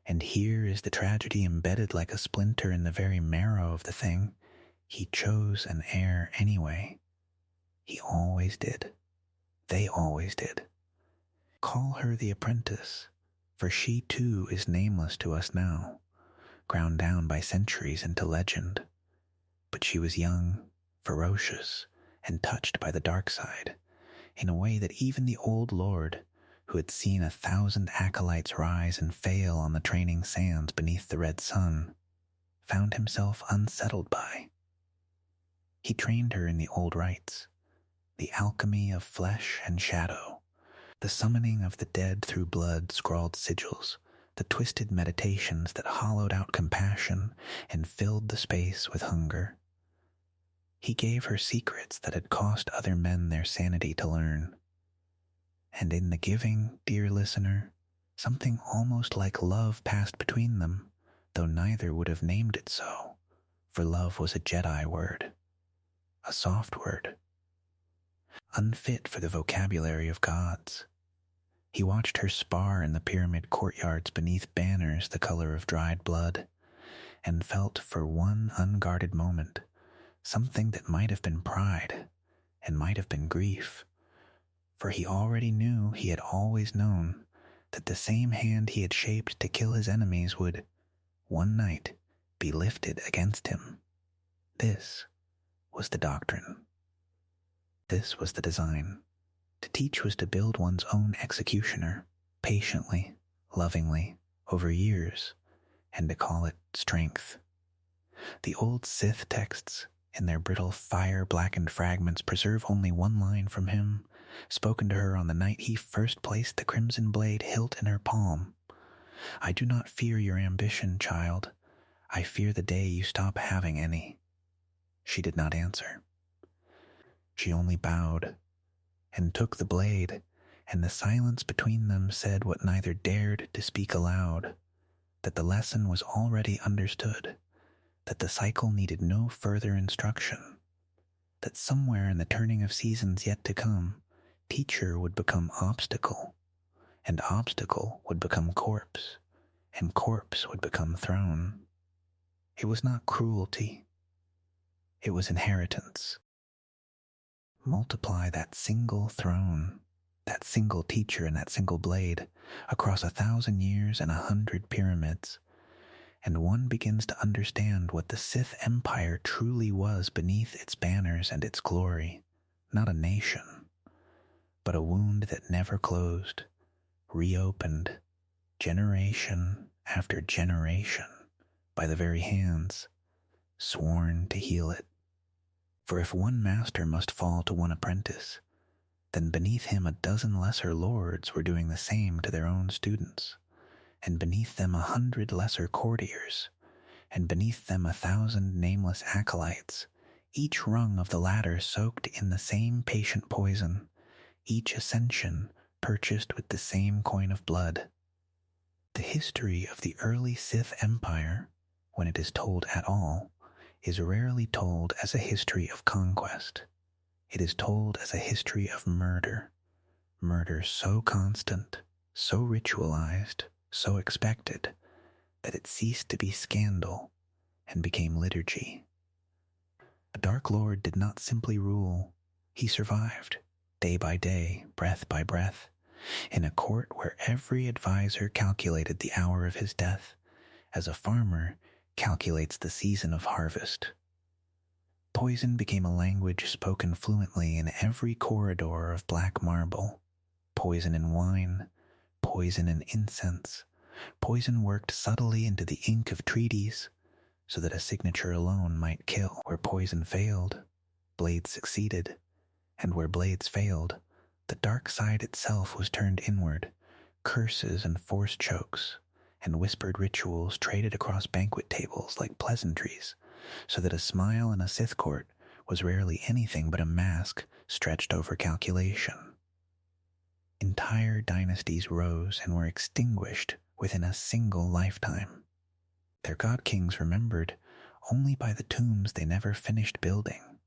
S1: and here is the tragedy embedded like a splinter in the very marrow of the thing, he chose an heir anyway. He always did. They always did. Call her the Apprentice, for she too is nameless to us now, ground down by centuries into legend. But she was young, ferocious, and touched by the dark side, in a way that even the old lord, who had seen 1,000 acolytes rise and fail on the training sands beneath the red sun, found himself unsettled by. He trained her in the old rites, the alchemy of flesh and shadow, the summoning of the dead through blood-scrawled sigils, the twisted meditations that hollowed out compassion and filled the space with hunger. He gave her secrets that had cost other men their sanity to learn. And in the giving, dear listener, something almost like love passed between them, though neither would have named it so, for love was a Jedi word, a soft word, unfit for the vocabulary of gods. He watched her spar in the pyramid courtyards beneath banners the color of dried blood, and felt for one unguarded moment something that might have been pride and might have been grief, for he already knew, he had always known, that the same hand he had shaped to kill his enemies would, one night, be lifted against him. This was the doctrine. This was the design. To teach was to build one's own executioner, patiently, lovingly, over years, and to call it strength. The old Sith texts, in their brittle fire-blackened fragments, preserve only one line from him, spoken to her on the night he first placed the crimson blade hilt in her palm. "I do not fear your ambition, child. I fear the day you stop having any." She did not answer. She only bowed, and took the blade, and the silence between them said what neither dared to speak aloud, that the lesson was already understood, that the cycle needed no further instruction, that somewhere in the turning of seasons yet to come, teacher would become obstacle, and obstacle would become corpse, and corpse would become throne. It was not cruelty. It was inheritance. Multiply that single throne, that single teacher and that single blade, across 1,000 years and 100 pyramids, and one begins to understand what the Sith Empire truly was beneath its banners and its glory. Not a nation, but a wound that never closed, reopened, generation after generation, by the very hands, sworn to heal it. For if one master must fall to one apprentice, then beneath him a dozen lesser lords were doing the same to their own students, and beneath them 100 lesser courtiers, and beneath them 1,000 nameless acolytes, each rung of the ladder soaked in the same patient poison, each ascension purchased with the same coin of blood. The history of the early Sith Empire, when it is told at all, is rarely told as a history of conquest. It is told as a history of murder, murder so constant, so ritualized, so expected, that it ceased to be scandal and became liturgy. The Dark Lord did not simply rule, he survived, day by day, breath by breath, in a court where every advisor calculated the hour of his death, as a farmer calculates the season of harvest. Poison became a language spoken fluently in every corridor of black marble. Poison in wine, poison in incense, poison worked subtly into the ink of treaties, so that a signature alone might kill. Where poison failed, blades succeeded, and where blades failed, the dark side itself was turned inward, curses and force chokes, and whispered rituals traded across banquet tables like pleasantries, so that a smile in a Sith court was rarely anything but a mask stretched over calculation. Entire dynasties rose and were extinguished within a single lifetime. Their god-kings remembered only by the tombs they never finished building.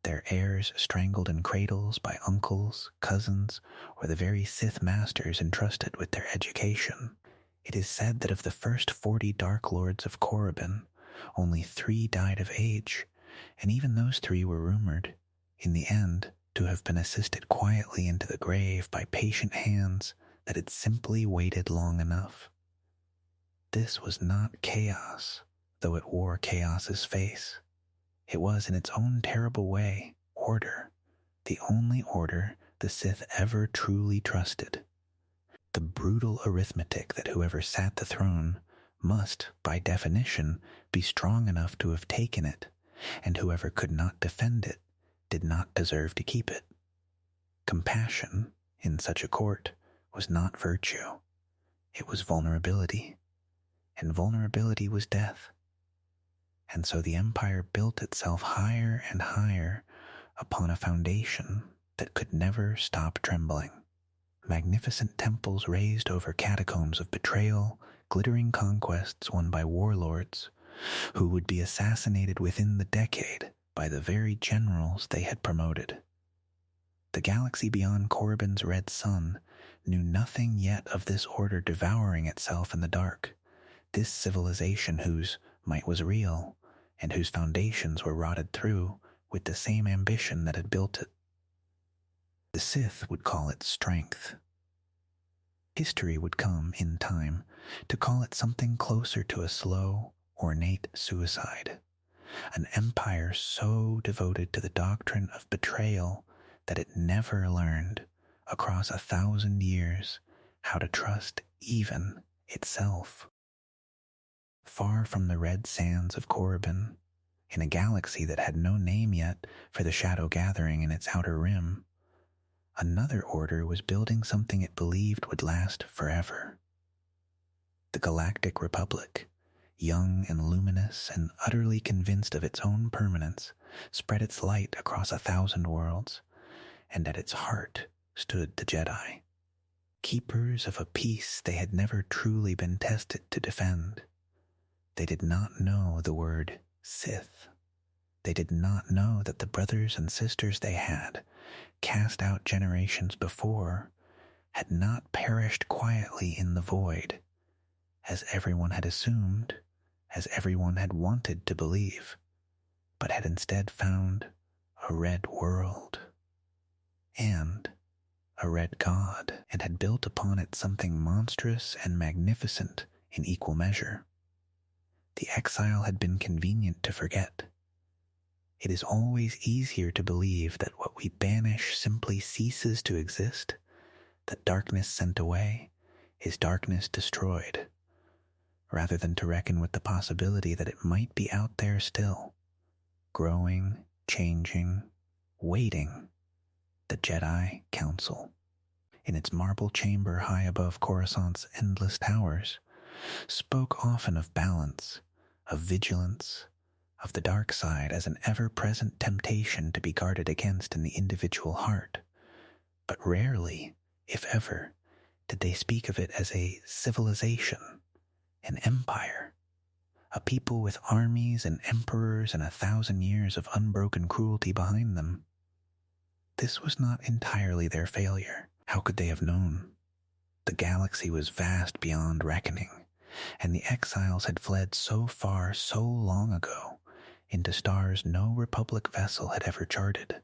S1: Their heirs strangled in cradles by uncles, cousins, or the very Sith masters entrusted with their education. It is said that of the first 40 Dark Lords of Korriban, only 3 died of age, and even those 3 were rumored, in the end, to have been assisted quietly into the grave by patient hands that had simply waited long enough. This was not chaos, though it wore chaos's face. It was, in its own terrible way, order, the only order the Sith ever truly trusted. The brutal arithmetic that whoever sat the throne must, by definition, be strong enough to have taken it, and whoever could not defend it did not deserve to keep it. Compassion, in such a court, was not virtue. It was vulnerability, and vulnerability was death. And so the Empire built itself higher and higher upon a foundation that could never stop trembling. Magnificent temples raised over catacombs of betrayal, glittering conquests won by warlords, who would be assassinated within the decade by the very generals they had promoted. The galaxy beyond Korriban's red sun knew nothing yet of this order devouring itself in the dark, this civilization whose might was real, and whose foundations were rotted through with the same ambition that had built it. The Sith would call it strength. History would come, in time, to call it something closer to a slow, ornate suicide, an empire so devoted to the doctrine of betrayal that it never learned, across 1,000 years, how to trust even itself. Far from the red sands of Korriban, in a galaxy that had no name yet for the shadow gathering in its outer rim, another order was building something it believed would last forever. The Galactic Republic, young and luminous and utterly convinced of its own permanence, spread its light across 1,000 worlds, and at its heart stood the Jedi, keepers of a peace they had never truly been tested to defend. They did not know the word Sith. They did not know that the brothers and sisters they had, cast out generations before, had not perished quietly in the void, as everyone had assumed, as everyone had wanted to believe, but had instead found a red world and a red god, and had built upon it something monstrous and magnificent in equal measure. The exile had been convenient to forget. It is always easier to believe that what we banish simply ceases to exist, that darkness sent away is darkness destroyed, rather than to reckon with the possibility that it might be out there still, growing, changing, waiting. The Jedi Council, in its marble chamber high above Coruscant's endless towers, spoke often of balance, of vigilance, of the dark side as an ever-present temptation to be guarded against in the individual heart, but rarely, if ever, did they speak of it as a civilization, an empire, a people with armies and emperors and 1,000 years of unbroken cruelty behind them. This was not entirely their failure. How could they have known? The galaxy was vast beyond reckoning, and the exiles had fled so far so long ago into stars no Republic vessel had ever charted.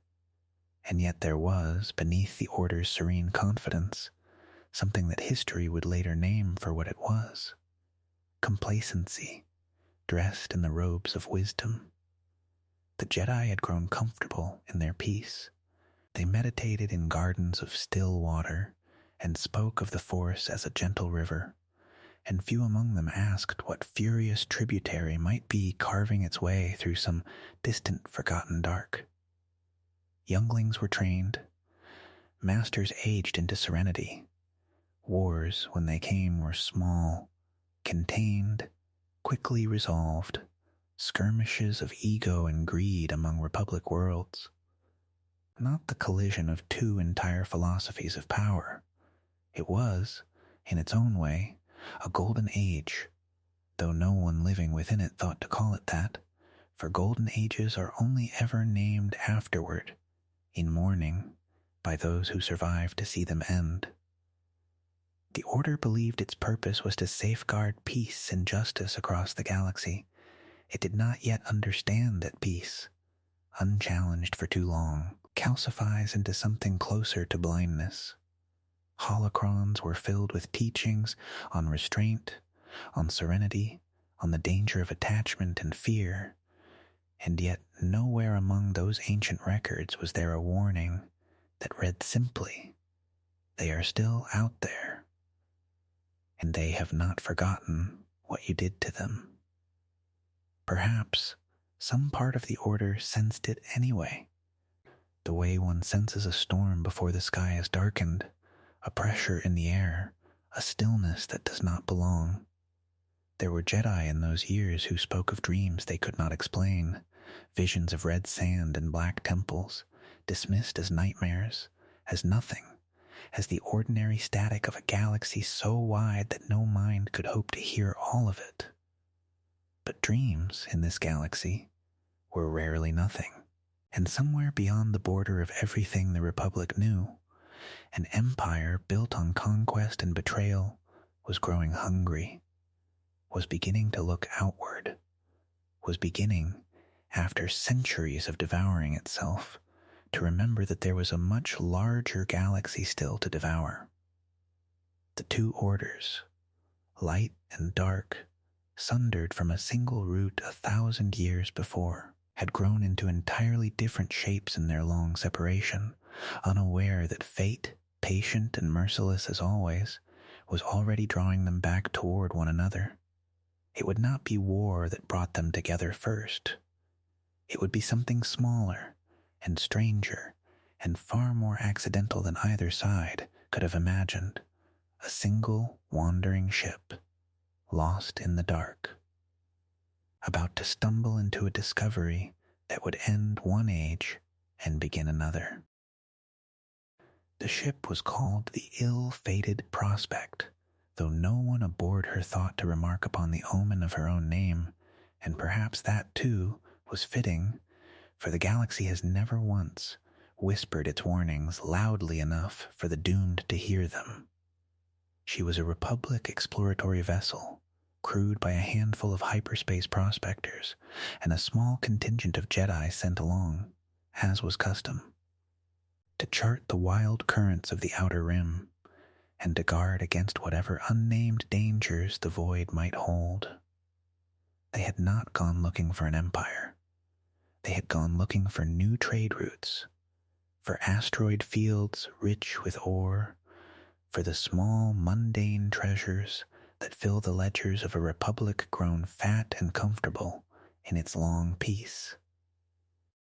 S1: And yet there was, beneath the Order's serene confidence, something that history would later name for what it was: complacency, dressed in the robes of wisdom. The Jedi had grown comfortable in their peace. They meditated in gardens of still water and spoke of the Force as a gentle river, and few among them asked what furious tributary might be carving its way through some distant forgotten dark. Younglings were trained, masters aged into serenity. Wars, when they came, were small, contained, quickly resolved, skirmishes of ego and greed among Republic worlds. Not the collision of two entire philosophies of power. It was, in its own way, a golden age, though no one living within it thought to call it that, for golden ages are only ever named afterward, in mourning, by those who survive to see them end. The Order believed its purpose was to safeguard peace and justice across the galaxy. It did not yet understand that peace, unchallenged for too long, calcifies into something closer to blindness. Holocrons were filled with teachings on restraint, on serenity, on the danger of attachment and fear, and yet nowhere among those ancient records was there a warning that read simply, "They are still out there, and they have not forgotten what you did to them." Perhaps some part of the Order sensed it anyway, the way one senses a storm before the sky is darkened, a pressure in the air, a stillness that does not belong. There were Jedi in those years who spoke of dreams they could not explain, visions of red sand and black temples, dismissed as nightmares, as nothing, as the ordinary static of a galaxy so wide that no mind could hope to hear all of it. But dreams in this galaxy were rarely nothing, and somewhere beyond the border of everything the Republic knew, an empire built on conquest and betrayal was growing hungry, was beginning to look outward, was beginning, after centuries of devouring itself, to remember that there was a much larger galaxy still to devour. The two orders, light and dark, sundered from a single root 1,000 years before, had grown into entirely different shapes in their long separation, unaware that fate, patient and merciless as always, was already drawing them back toward one another. It would not be war that brought them together first. It would be something smaller and stranger and far more accidental than either side could have imagined. A single wandering ship, lost in the dark, about to stumble into a discovery that would end one age and begin another. The ship was called the Ill-Fated Prospect, though no one aboard her thought to remark upon the omen of her own name, and perhaps that, too, was fitting, for the galaxy has never once whispered its warnings loudly enough for the doomed to hear them. She was a Republic exploratory vessel, crewed by a handful of hyperspace prospectors and a small contingent of Jedi sent along, as was custom, to chart the wild currents of the Outer Rim and to guard against whatever unnamed dangers the void might hold. They had not gone looking for an empire. They had gone looking for new trade routes, for asteroid fields rich with ore, for the small, mundane treasures that fill the ledgers of a republic grown fat and comfortable in its long peace.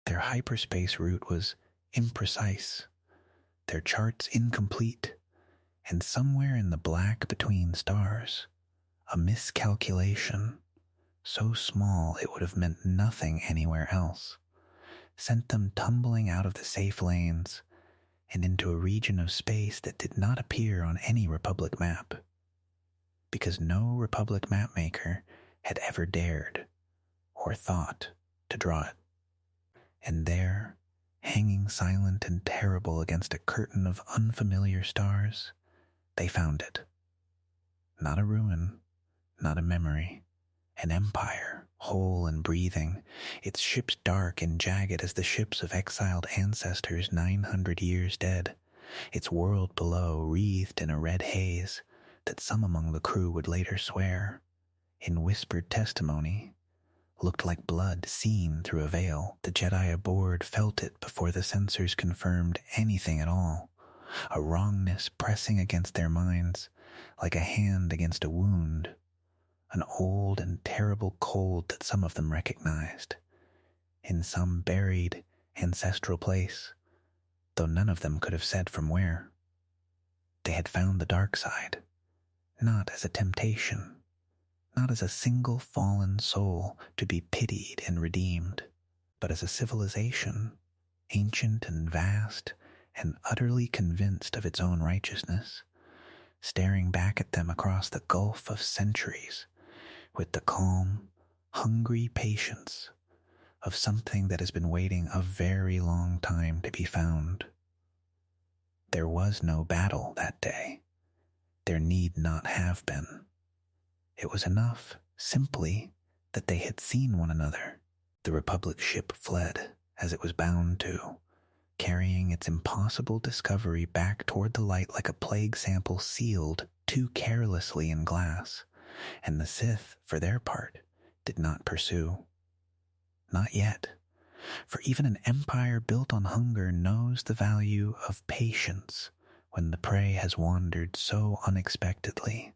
S1: Their hyperspace route was imprecise, their charts incomplete, and somewhere in the black between stars, a miscalculation, so small it would have meant nothing anywhere else, sent them tumbling out of the safe lanes and into a region of space that did not appear on any Republic map, because no Republic mapmaker had ever dared or thought to draw it. And there, hanging silent and terrible against a curtain of unfamiliar stars, they found it. Not a ruin, not a memory, an empire, whole and breathing, its ships dark and jagged as the ships of exiled ancestors 900 years dead, its world below wreathed in a red haze that some among the crew would later swear, in whispered testimony, looked like blood seen through a veil. The Jedi aboard felt it before the sensors confirmed anything at all, a wrongness pressing against their minds like a hand against a wound, an old and terrible cold that some of them recognized, in some buried ancestral place, though none of them could have said from where. They had found the dark side, not as a temptation, not as a single fallen soul to be pitied and redeemed, but as a civilization, ancient and vast and utterly convinced of its own righteousness, staring back at them across the gulf of centuries with the calm, hungry patience of something that has been waiting a very long time to be found. There was no battle that day. There need not have been. It was enough, simply, that they had seen one another. The Republic ship fled, as it was bound to, carrying its impossible discovery back toward the light like a plague sample sealed too carelessly in glass, and the Sith, for their part, did not pursue. Not yet, for even an empire built on hunger knows the value of patience when the prey has wandered so unexpectedly,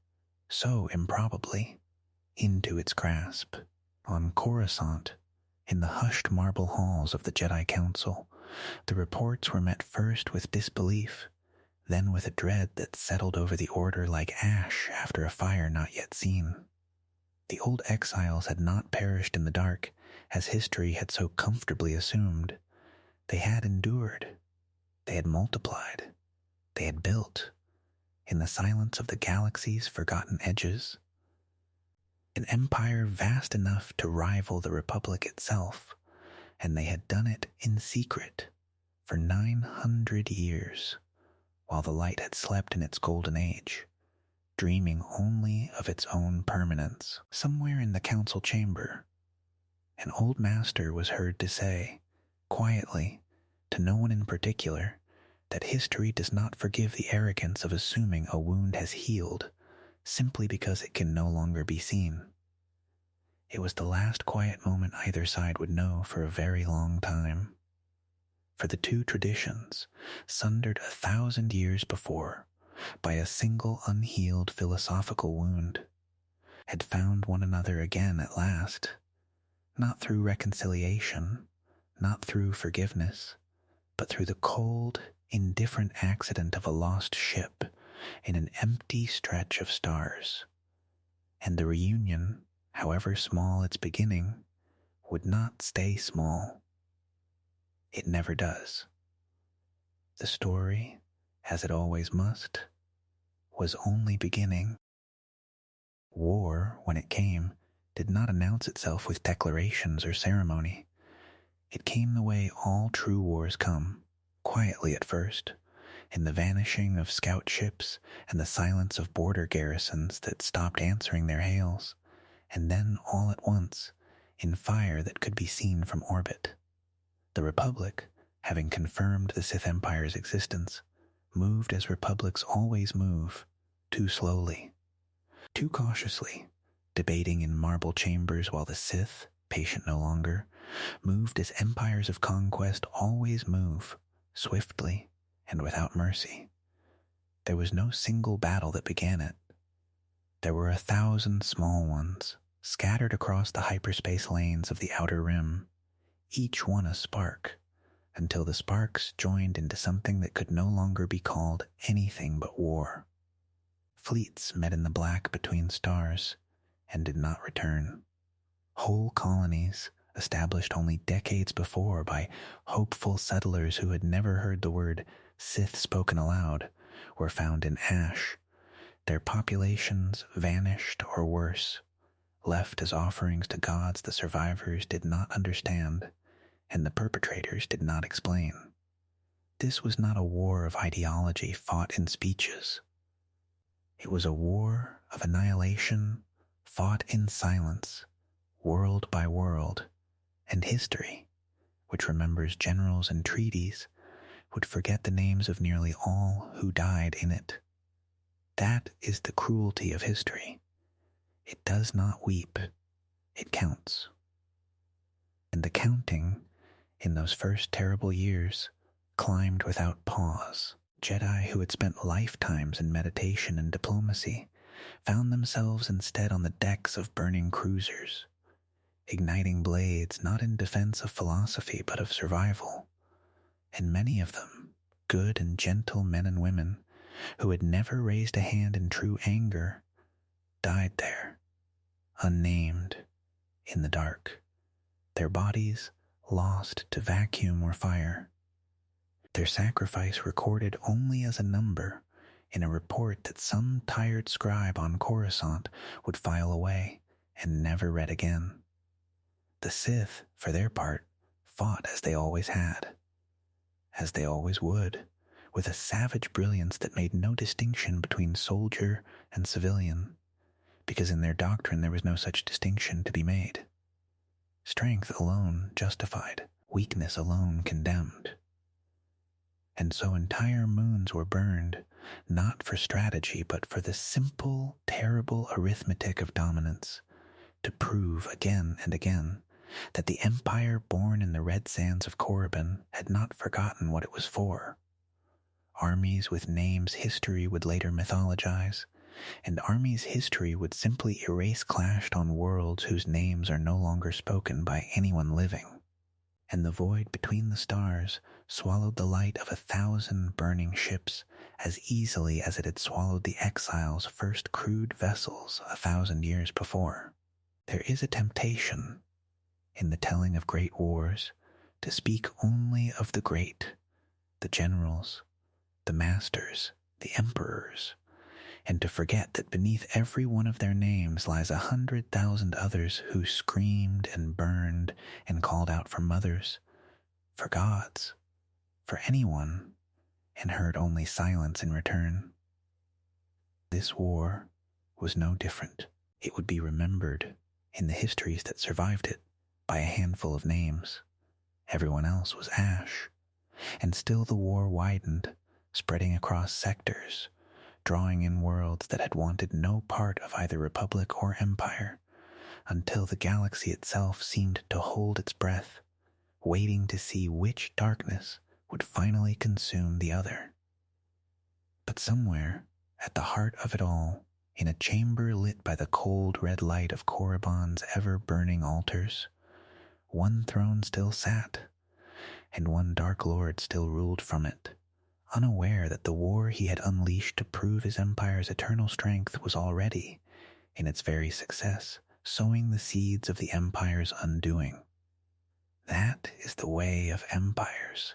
S1: so improbably, into its grasp. On Coruscant, in the hushed marble halls of the Jedi Council, the reports were met first with disbelief, then with a dread that settled over the order like ash after a fire not yet seen. The old exiles had not perished in the dark, as history had so comfortably assumed. They had endured. They had multiplied. They had built, in the silence of the galaxy's forgotten edges, an empire vast enough to rival the Republic itself, and they had done it in secret for 900 years, while the light had slept in its golden age, dreaming only of its own permanence. Somewhere in the council chamber, an old master was heard to say, quietly, to no one in particular, that history does not forgive the arrogance of assuming a wound has healed simply because it can no longer be seen. It was the last quiet moment either side would know for a very long time. For the two traditions, sundered 1,000 years before by a single unhealed philosophical wound, had found one another again at last, not through reconciliation, not through forgiveness, but through the cold, indifferent accident of a lost ship in an empty stretch of stars. And the reunion, however small its beginning, would not stay small. It never does. The story, as it always must, was only beginning. War, when it came, did not announce itself with declarations or ceremony. It came the way all true wars come, quietly at first, in the vanishing of scout ships and the silence of border garrisons that stopped answering their hails, and then all at once, in fire that could be seen from orbit. The Republic, having confirmed the Sith Empire's existence, moved as republics always move, too slowly, too cautiously, debating in marble chambers while the Sith, patient no longer, moved as empires of conquest always move, swiftly and without mercy. There was no single battle that began it. There were 1,000 small ones, scattered across the hyperspace lanes of the outer rim, each one a spark, until the sparks joined into something that could no longer be called anything but war. Fleets met in the black between stars and did not return. Whole colonies, established only decades before by hopeful settlers who had never heard the word Sith spoken aloud, were found in ash, their populations vanished or worse, left as offerings to gods the survivors did not understand and the perpetrators did not explain. This was not a war of ideology fought in speeches. It was a war of annihilation fought in silence, world by world, and history, which remembers generals and treaties, would forget the names of nearly all who died in it. That is the cruelty of history. It does not weep, it counts. And the counting, in those first terrible years, climbed without pause. Jedi who had spent lifetimes in meditation and diplomacy found themselves instead on the decks of burning cruisers, igniting blades not in defense of philosophy but of survival. And many of them, good and gentle men and women, who had never raised a hand in true anger, died there, unnamed, in the dark, their bodies lost to vacuum or fire, their sacrifice recorded only as a number in a report that some tired scribe on Coruscant would file away and never read again. The Sith, for their part, fought as they always had, as they always would, with a savage brilliance that made no distinction between soldier and civilian, because in their doctrine there was no such distinction to be made. Strength alone justified, weakness alone condemned. And so entire moons were burned, not for strategy, but for the simple, terrible arithmetic of dominance, to prove again and again that the empire born in the red sands of Korriban had not forgotten what it was for. Armies with names history would later mythologize, and armies history would simply erase clashed on worlds whose names are no longer spoken by anyone living. And the void between the stars swallowed the light of 1,000 burning ships as easily as it had swallowed the exile's first crude vessels 1,000 years before. There is a temptation, in the telling of great wars, to speak only of the great, the generals, the masters, the emperors, and to forget that beneath every one of their names lies 100,000 others who screamed and burned and called out for mothers, for gods, for anyone, and heard only silence in return. This war was no different. It would be remembered in the histories that survived it by a handful of names. Everyone else was ash, and still the war widened, spreading across sectors, drawing in worlds that had wanted no part of either republic or empire, until the galaxy itself seemed to hold its breath, waiting to see which darkness would finally consume the other. But somewhere, at the heart of it all, in a chamber lit by the cold red light of Korriban's ever-burning altars, one throne still sat, and one dark lord still ruled from it, unaware that the war he had unleashed to prove his empire's eternal strength was already, in its very success, sowing the seeds of the empire's undoing. That is the way of empires.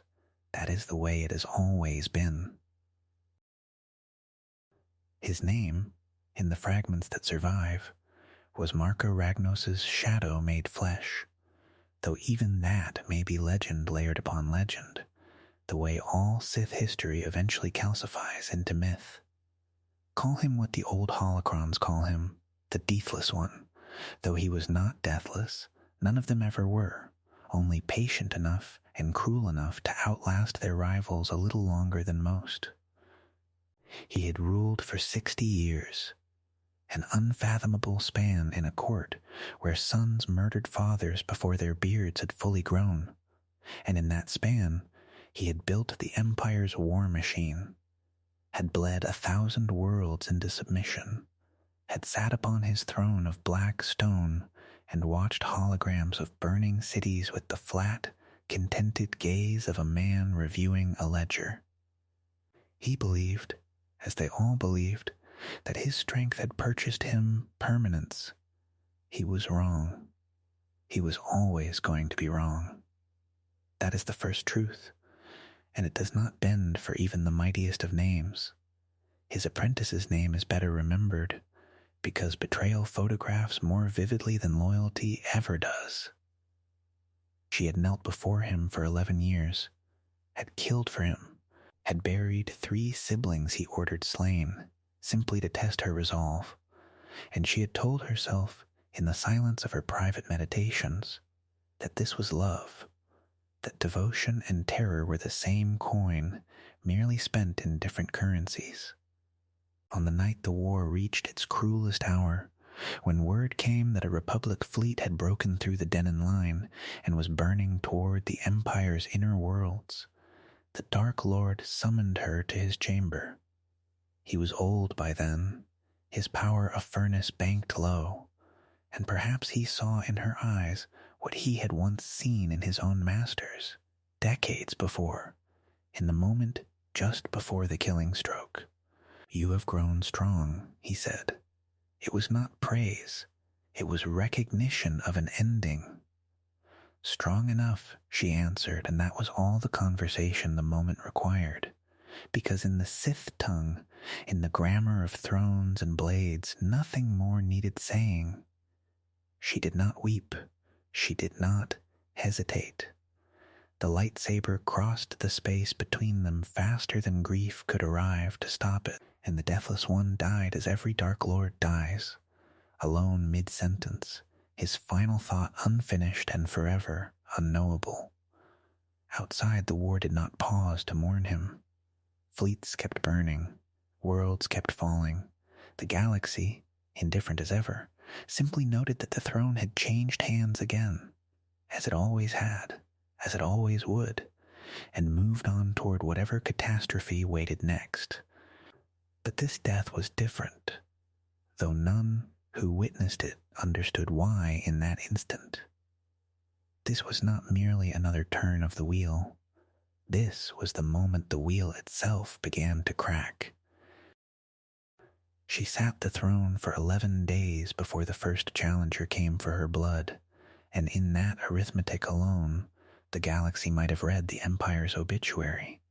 S1: That is the way it has always been. His name, in the fragments that survive, was Marka Ragnos's shadow made flesh, though even that may be legend layered upon legend, the way all Sith history eventually calcifies into myth. Call him what the old holocrons call him, the Deathless One. Though he was not deathless, none of them ever were, only patient enough and cruel enough to outlast their rivals a little longer than most. He had ruled for 60 years, an unfathomable span in a court where sons murdered fathers before their beards had fully grown, and in that span he had built the Empire's war machine, had bled 1,000 worlds into submission, had sat upon his throne of black stone and watched holograms of burning cities with the flat, contented gaze of a man reviewing a ledger. He believed, as they all believed, that his strength had purchased him permanence. He was wrong. He was always going to be wrong. That is the first truth, and it does not bend for even the mightiest of names. His apprentice's name is better remembered, because betrayal photographs more vividly than loyalty ever does. She had knelt before him for 11 years, had killed for him, had buried 3 siblings he ordered slain, simply to test her resolve, and she had told herself, in the silence of her private meditations, that this was love, that devotion and terror were the same coin, merely spent in different currencies. On the night the war reached its cruelest hour, when word came that a Republic fleet had broken through the Denon line and was burning toward the Empire's inner worlds, the Dark Lord summoned her to his chamber. He was old by then, his power a furnace banked low, and perhaps he saw in her eyes what he had once seen in his own masters, decades before, in the moment just before the killing stroke. "You have grown strong," he said. It was not praise, it was recognition of an ending. "Strong enough," she answered, and that was all the conversation the moment required, because in the Sith tongue, in the grammar of thrones and blades, nothing more needed saying. She did not weep, she did not hesitate. The lightsaber crossed the space between them faster than grief could arrive to stop it, and the Deathless One died as every Dark Lord dies, alone mid-sentence, his final thought unfinished and forever unknowable. Outside, the war did not pause to mourn him. Fleets kept burning, worlds kept falling. The galaxy, indifferent as ever, simply noted that the throne had changed hands again, as it always had, as it always would, and moved on toward whatever catastrophe waited next. But this death was different, though none who witnessed it understood why in that instant. This was not merely another turn of the wheel. This was the moment the wheel itself began to crack. She sat the throne for 11 days before the first challenger came for her blood, and in that arithmetic alone, the galaxy might have read the Empire's obituary,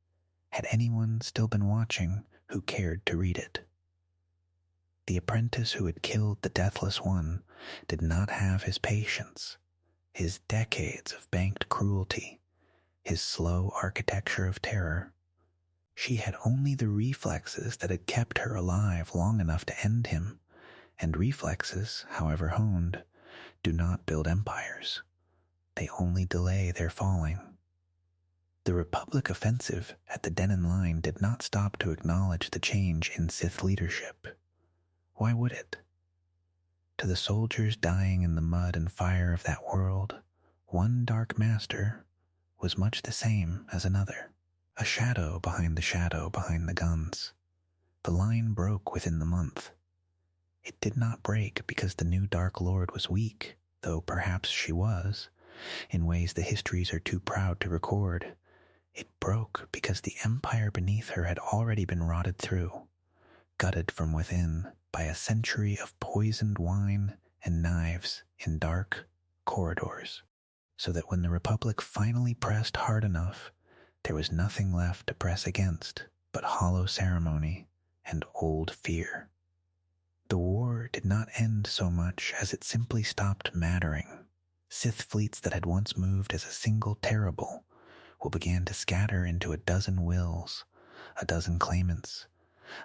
S1: had anyone still been watching who cared to read it. The apprentice who had killed the Deathless One did not have his patience, his decades of banked cruelty, his slow architecture of terror. She had only the reflexes that had kept her alive long enough to end him, and reflexes, however honed, do not build empires. They only delay their falling. The Republic offensive at the Denon Line did not stop to acknowledge the change in Sith leadership. Why would it? To the soldiers dying in the mud and fire of that world, one Dark Master was much the same as another, a shadow behind the guns. The line broke within the month. It did not break because the new Dark Lord was weak, though perhaps she was, in ways the histories are too proud to record. It broke because the empire beneath her had already been rotted through, gutted from within by a century of poisoned wine and knives in dark corridors, so that when the Republic finally pressed hard enough, there was nothing left to press against but hollow ceremony and old fear. The war did not end so much as it simply stopped mattering. Sith fleets that had once moved as a single terrible will begin to scatter into a dozen wills, a dozen claimants,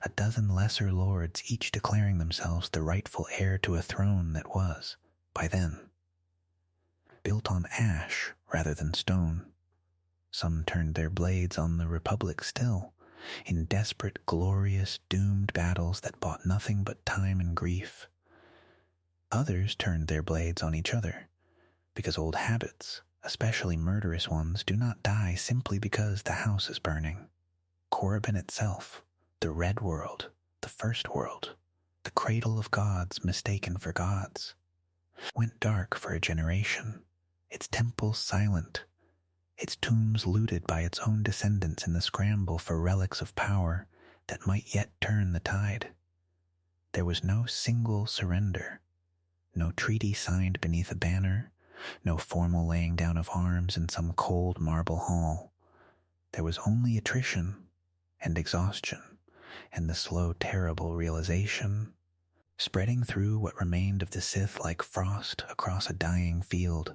S1: a dozen lesser lords, each declaring themselves the rightful heir to a throne that was, by then, built on ash rather than stone. Some turned their blades on the Republic still, in desperate, glorious, doomed battles that bought nothing but time and grief. Others turned their blades on each other, because old habits, especially murderous ones, do not die simply because the house is burning. Korriban itself, the Red World, the First World, the cradle of gods mistaken for gods, went dark for a generation, its temples silent, its tombs looted by its own descendants in the scramble for relics of power that might yet turn the tide. There was no single surrender, no treaty signed beneath a banner, no formal laying down of arms in some cold marble hall. There was only attrition and exhaustion and the slow, terrible realization, spreading through what remained of the Sith like frost across a dying field,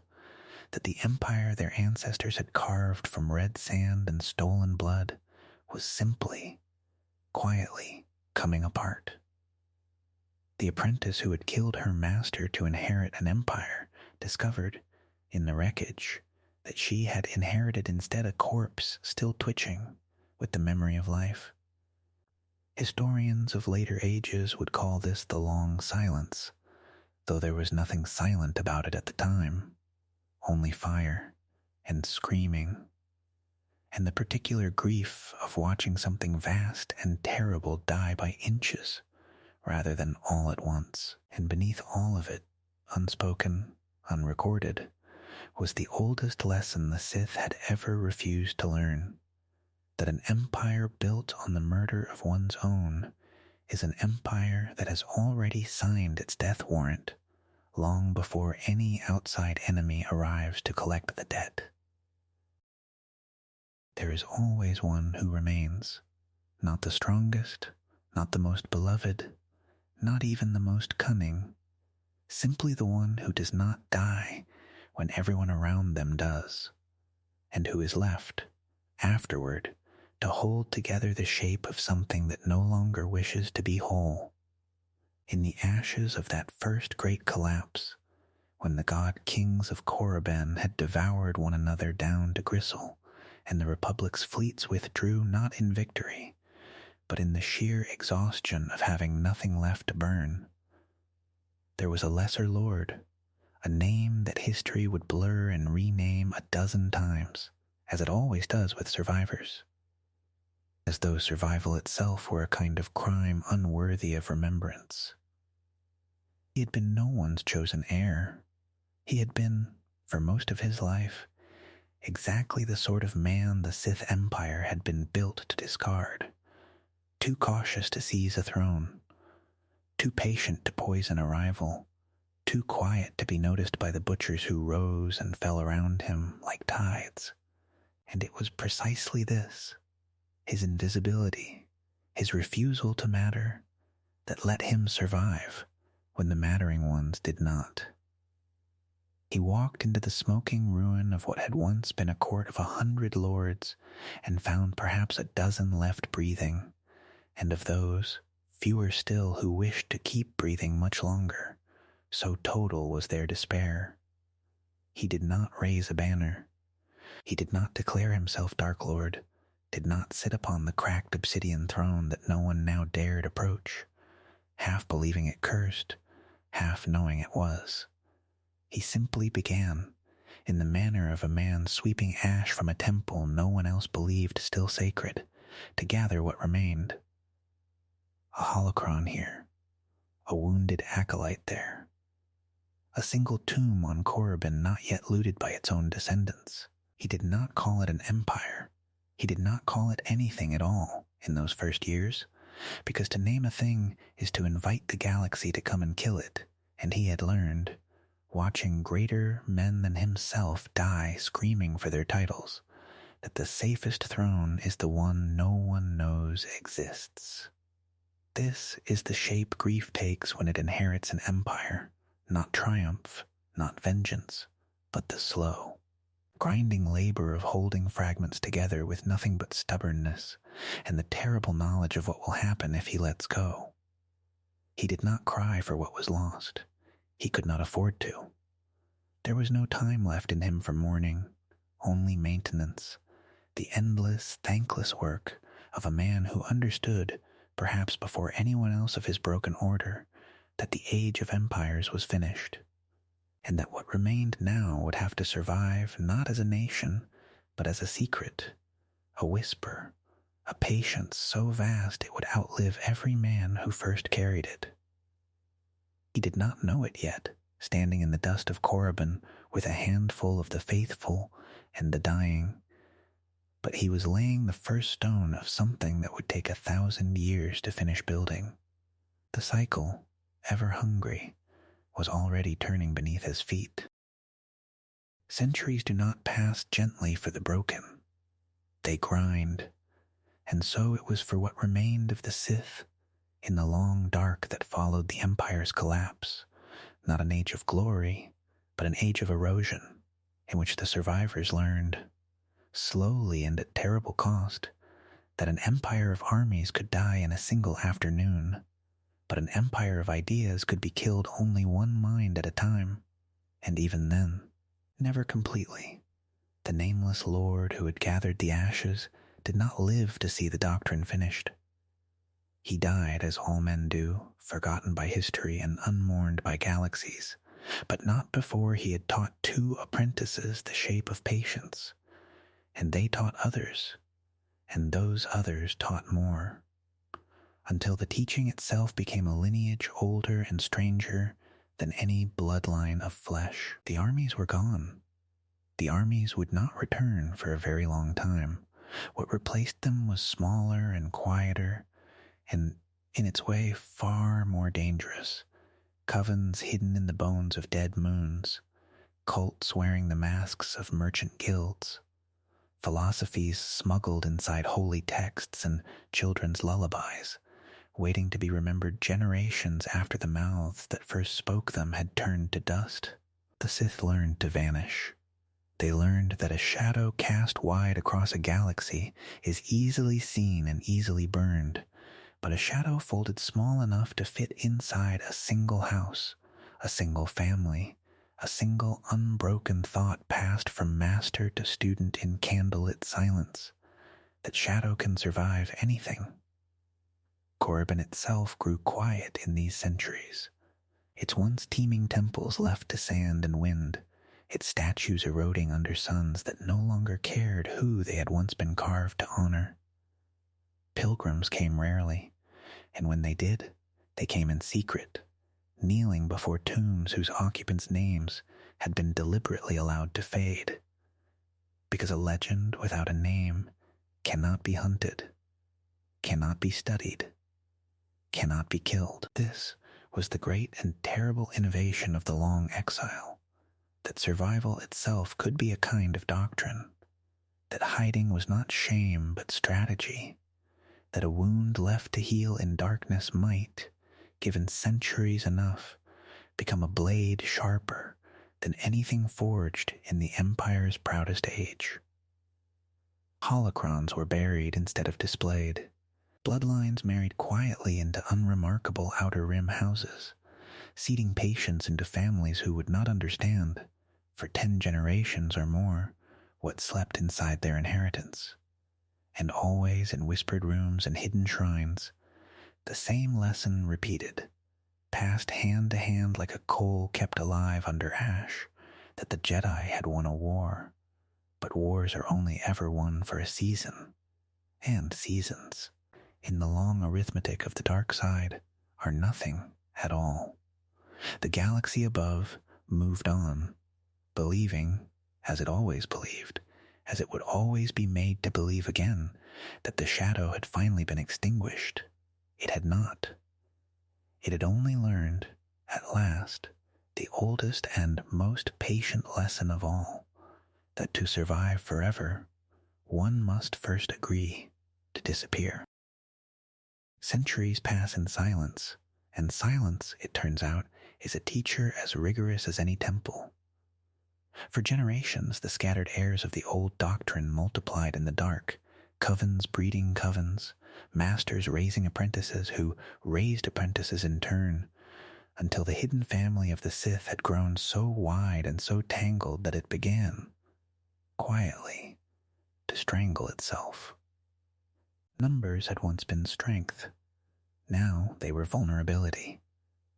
S1: that the empire their ancestors had carved from red sand and stolen blood was simply, quietly coming apart. The apprentice who had killed her master to inherit an empire discovered, in the wreckage, that she had inherited instead a corpse still twitching with the memory of life. Historians of later ages would call this the long silence, though there was nothing silent about it at the time, only fire and screaming, and the particular grief of watching something vast and terrible die by inches rather than all at once. And beneath all of it, unspoken, unrecorded, was the oldest lesson the Sith had ever refused to learn, that an empire built on the murder of one's own is an empire that has already signed its death warrant long before any outside enemy arrives to collect the debt. There is always one who remains, not the strongest, not the most beloved, not even the most cunning, simply the one who does not die when everyone around them does. and who is left, afterward, to hold together the shape of something that no longer wishes to be whole. In the ashes of that first great collapse, when the god kings of Korriban had devoured one another down to gristle, and the Republic's fleets withdrew not in victory, but in the sheer exhaustion of having nothing left to burn, there was a lesser lord, a name that history would blur and rename a dozen times, as it always does with survivors, as though survival itself were a kind of crime unworthy of remembrance. He had been no one's chosen heir. He had been, for most of his life, exactly the sort of man the Sith Empire had been built to discard, too cautious to seize a throne, too patient to poison a rival, too quiet to be noticed by the butchers who rose and fell around him like tides. And it was precisely this, his invisibility, his refusal to matter, that let him survive when the mattering ones did not. He walked into the smoking ruin of what had once been a court of 100 lords and found perhaps a dozen left breathing, and of those, fewer still who wished to keep breathing much longer, so total was their despair. He did not raise a banner. He did not declare himself Dark Lord, did not sit upon the cracked obsidian throne that no one now dared approach, half believing it cursed, half knowing it was. He simply began, in the manner of a man sweeping ash from a temple no one else believed still sacred, to gather what remained. A holocron here, a wounded acolyte there, a single tomb on Korriban not yet looted by its own descendants. He did not call it an empire. He did not call it anything at all in those first years, because to name a thing is to invite the galaxy to come and kill it, and he had learned, watching greater men than himself die screaming for their titles, that the safest throne is the one no one knows exists. This is the shape grief takes when it inherits an empire, not triumph, not vengeance, but the slow, grinding labor of holding fragments together with nothing but stubbornness and the terrible knowledge of what will happen if he lets go. He did not cry for what was lost. He could not afford to. There was no time left in him for mourning, only maintenance, the endless, thankless work of a man who understood, perhaps before anyone else of his broken order, that the age of empires was finished, and that what remained now would have to survive not as a nation, but as a secret, a whisper, a patience so vast it would outlive every man who first carried it. He did not know it yet, standing in the dust of Korriban with a handful of the faithful and the dying, but he was laying the first stone of something that would take 1,000 years to finish building. The cycle, ever hungry, was already turning beneath his feet. Centuries do not pass gently for the broken. They grind, and so it was for what remained of the Sith in the long dark that followed the Empire's collapse, not an age of glory, but an age of erosion, in which the survivors learned, slowly and at terrible cost, that an empire of armies could die in a single afternoon, but an empire of ideas could be killed only one mind at a time, and even then, never completely. The nameless lord who had gathered the ashes did not live to see the doctrine finished. He died as all men do, forgotten by history and unmourned by galaxies, but not before he had taught 2 apprentices the shape of patience, and they taught others, and those others taught more, until the teaching itself became a lineage older and stranger than any bloodline of flesh. The armies were gone. The armies would not return for a very long time. What replaced them was smaller and quieter, and in its way far more dangerous. Covens hidden in the bones of dead moons, cults wearing the masks of merchant guilds, philosophies smuggled inside holy texts and children's lullabies, waiting to be remembered generations after the mouths that first spoke them had turned to dust. The Sith learned to vanish. They learned that a shadow cast wide across a galaxy is easily seen and easily burned, but a shadow folded small enough to fit inside a single house, a single family, a single unbroken thought passed from master to student in candlelit silence, that shadow can survive anything. Korriban itself grew quiet in these centuries, its once teeming temples left to sand and wind, its statues eroding under suns that no longer cared who they had once been carved to honor. Pilgrims came rarely, and when they did, they came in secret, kneeling before tombs whose occupants' names had been deliberately allowed to fade, because a legend without a name cannot be hunted, cannot be studied, cannot be killed. This was the great and terrible innovation of the long exile, that survival itself could be a kind of doctrine, that hiding was not shame but strategy, that a wound left to heal in darkness might, given centuries enough, become a blade sharper than anything forged in the Empire's proudest age. Holocrons were buried instead of displayed. Bloodlines married quietly into unremarkable outer rim houses, seeding patience into families who would not understand, for 10 generations or more, what slept inside their inheritance. And always in whispered rooms and hidden shrines, the same lesson repeated, passed hand to hand like a coal kept alive under ash, that the Jedi had won a war, but wars are only ever won for a season, and seasons, in the long arithmetic of the dark side, are nothing at all. The galaxy above moved on, believing, as it always believed, as it would always be made to believe again, that the shadow had finally been extinguished. It had not. It had only learned, at last, the oldest and most patient lesson of all, that to survive forever, one must first agree to disappear. Centuries pass in silence, and silence, it turns out, is a teacher as rigorous as any temple. For generations, the scattered heirs of the old doctrine multiplied in the dark, covens breeding covens, masters raising apprentices who raised apprentices in turn, until the hidden family of the Sith had grown so wide and so tangled that it began, quietly, to strangle itself. Numbers had once been strength. Now they were vulnerability.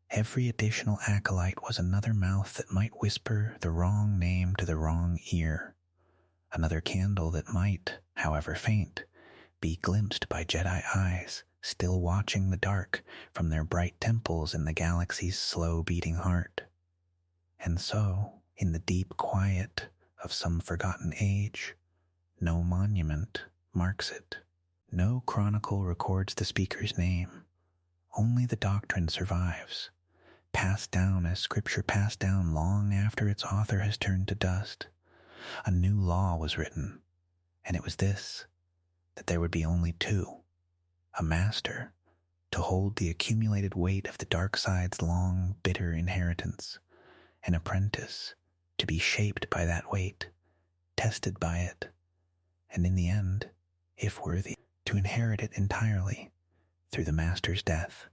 S1: Every additional acolyte was another mouth that might whisper the wrong name to the wrong ear, another candle that might, however faint, be glimpsed by Jedi eyes still watching the dark from their bright temples in the galaxy's slow-beating heart. And so, in the deep quiet of some forgotten age, no monument marks it, no chronicle records the speaker's name. Only the doctrine survives, passed down as scripture passed down long after its author has turned to dust. A new law was written, and it was this, that there would be only two, a master to hold the accumulated weight of the dark side's long, bitter inheritance, an apprentice to be shaped by that weight, tested by it, and in the end, if worthy, to inherit it entirely through the master's death,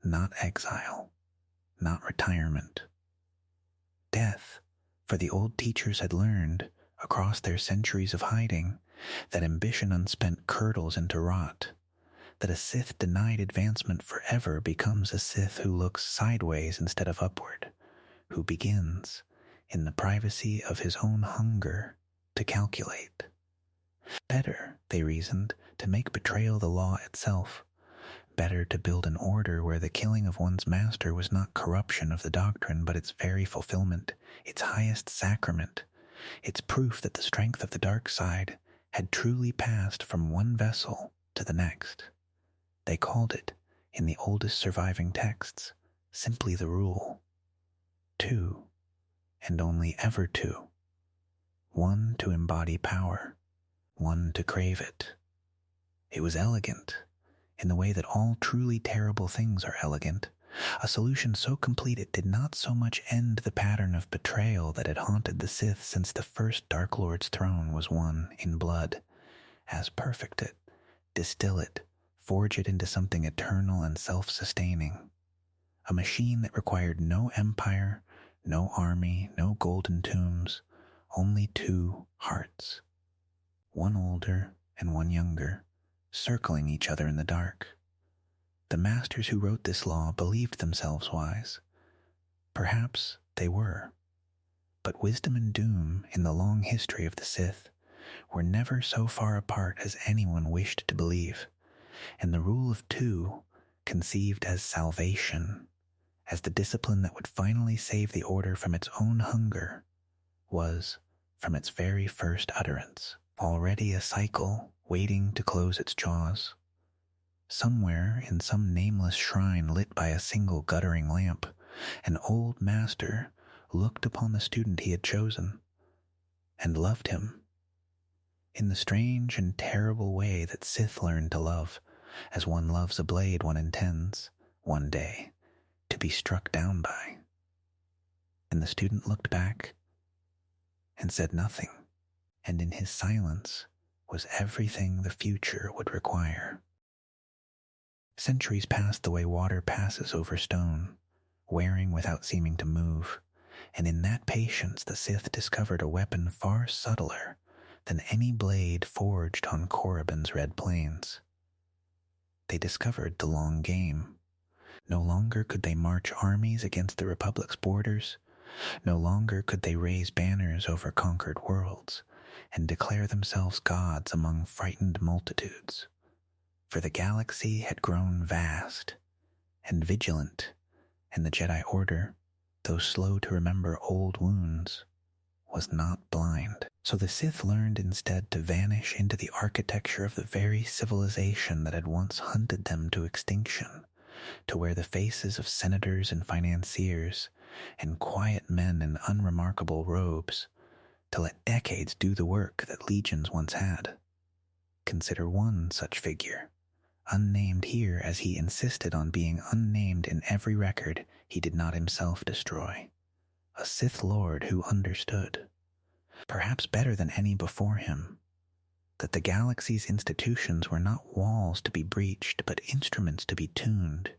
S1: not exile, not retirement. Death, for the old teachers had learned, across their centuries of hiding, that ambition unspent curdles into rot, that a Sith denied advancement forever becomes a Sith who looks sideways instead of upward, who begins, in the privacy of his own hunger, to calculate. Better, they reasoned, to make betrayal the law itself. Better to build an order where the killing of one's master was not corruption of the doctrine, but its very fulfillment, its highest sacrament, its proof that the strength of the dark side had truly passed from one vessel to the next. They called it, in the oldest surviving texts, simply the rule. Two, and only ever two. One to embody power, one to crave it. It was elegant, in the way that all truly terrible things are elegant, a solution so complete it did not so much end the pattern of betrayal that had haunted the Sith since the first Dark Lord's throne was won in blood, as perfect it, distill it, forge it into something eternal and self-sustaining. A machine that required no empire, no army, no golden tombs, only two hearts, one older and one younger, circling each other in the dark. The masters who wrote this law believed themselves wise. Perhaps they were. But wisdom and doom in the long history of the Sith were never so far apart as anyone wished to believe, and the rule of two, conceived as salvation, as the discipline that would finally save the Order from its own hunger, was, from its very first utterance, already a cycle waiting to close its jaws. Somewhere in some nameless shrine lit by a single guttering lamp, an old master looked upon the student he had chosen and loved him in the strange and terrible way that Sith learned to love, as one loves a blade one intends, one day, to be struck down by. And the student looked back and said nothing, and in his silence was everything the future would require. Centuries passed the way water passes over stone, wearing without seeming to move, and in that patience the Sith discovered a weapon far subtler than any blade forged on Korriban's red plains. They discovered the long game. No longer could they march armies against the Republic's borders. No longer could they raise banners over conquered worlds and declare themselves gods among frightened multitudes. For the galaxy had grown vast and vigilant, and the Jedi Order, though slow to remember old wounds, was not blind. So the Sith learned instead to vanish into the architecture of the very civilization that had once hunted them to extinction, to wear the faces of senators and financiers and quiet men in unremarkable robes, to let decades do the work that legions once had. Consider one such figure, unnamed here as he insisted on being unnamed in every record he did not himself destroy. A Sith Lord who understood, perhaps better than any before him, that the galaxy's institutions were not walls to be breached, but instruments to be tuned,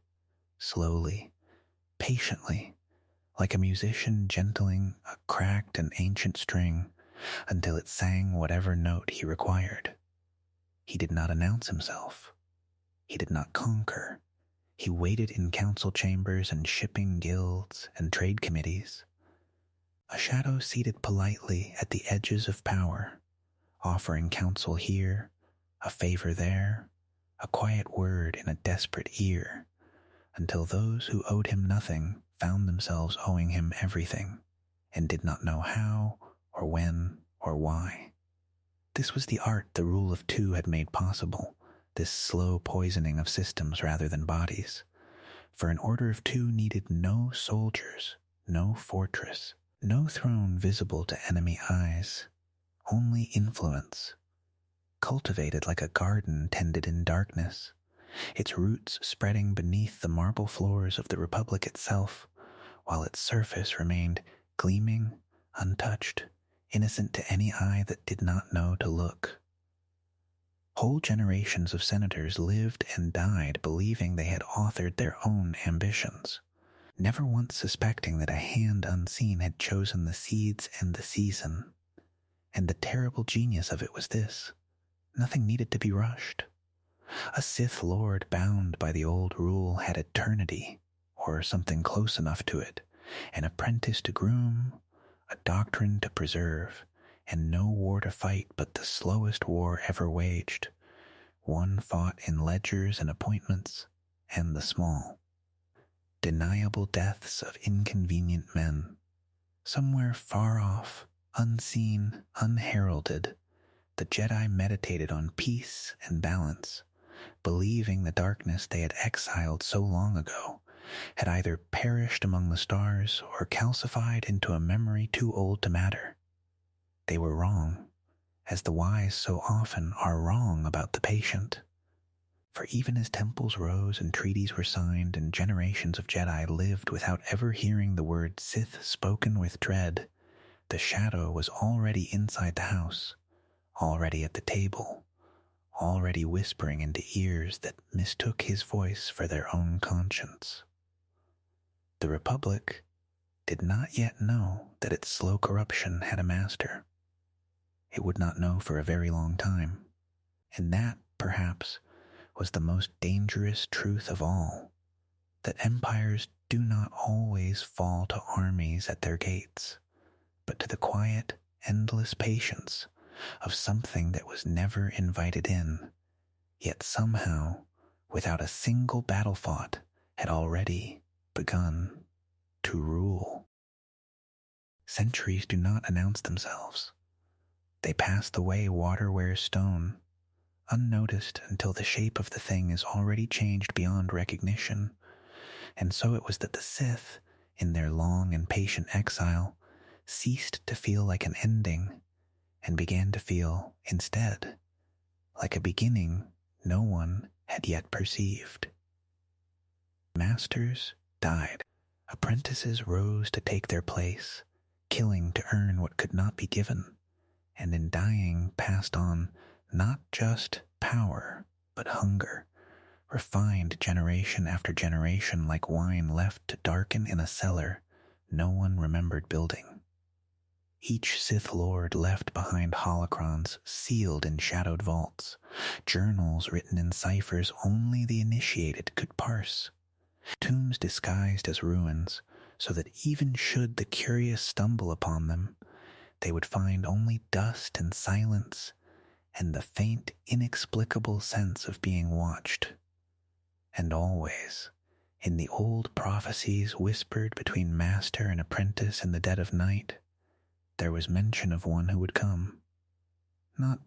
S1: slowly, patiently, like a musician gentling a cracked and ancient string until it sang whatever note he required. He did not announce himself. He did not conquer. He waited in council chambers and shipping guilds and trade committees. A shadow seated politely at the edges of power, offering counsel here, a favor there, a quiet word in a desperate ear, until those who owed him nothing found themselves owing him everything, and did not know how, or when, or why. This was the art the rule of two had made possible, this slow poisoning of systems rather than bodies. For an order of two needed no soldiers, no fortress, no throne visible to enemy eyes, only influence, cultivated like a garden tended in darkness, its roots spreading beneath the marble floors of the Republic itself, while its surface remained gleaming, untouched, innocent to any eye that did not know to look. Whole generations of senators lived and died believing they had authored their own ambitions, never once suspecting that a hand unseen had chosen the seeds and the season. And the terrible genius of it was this: nothing needed to be rushed. A Sith Lord bound by the old rule had eternity, or something close enough to it, an apprentice to groom, a doctrine to preserve, and no war to fight but the slowest war ever waged, one fought in ledgers and appointments, and the small, deniable deaths of inconvenient men. Somewhere far off, unseen, unheralded, the Jedi meditated on peace and balance, believing the darkness they had exiled so long ago had either perished among the stars or calcified into a memory too old to matter. They were wrong, as the wise so often are wrong about the patient. For even as temples rose and treaties were signed and generations of Jedi lived without ever hearing the word Sith spoken with dread, the shadow was already inside the house, already at the table, already whispering into ears that mistook his voice for their own conscience. The Republic did not yet know that its slow corruption had a master. It would not know for a very long time, and that, perhaps, was the most dangerous truth of all, that empires do not always fall to armies at their gates, but to the quiet, endless patience of something that was never invited in, yet somehow, without a single battle fought, had already begun to rule. Centuries do not announce themselves. They pass the way water wears stone, unnoticed until the shape of the thing is already changed beyond recognition. And so it was that the Sith, in their long and patient exile, ceased to feel like an ending and began to feel, instead, like a beginning no one had yet perceived. Masters died. Apprentices rose to take their place, killing to earn what could not be given, and in dying passed on not just power, but hunger, refined generation after generation like wine left to darken in a cellar no one remembered building. Each Sith Lord left behind holocrons sealed in shadowed vaults, journals written in ciphers only the initiated could parse, tombs disguised as ruins so that even should the curious stumble upon them, they would find only dust and silence and the faint, inexplicable sense of being watched. And always, in the old prophecies whispered between master and apprentice in the dead of night, there was mention of one who would come, not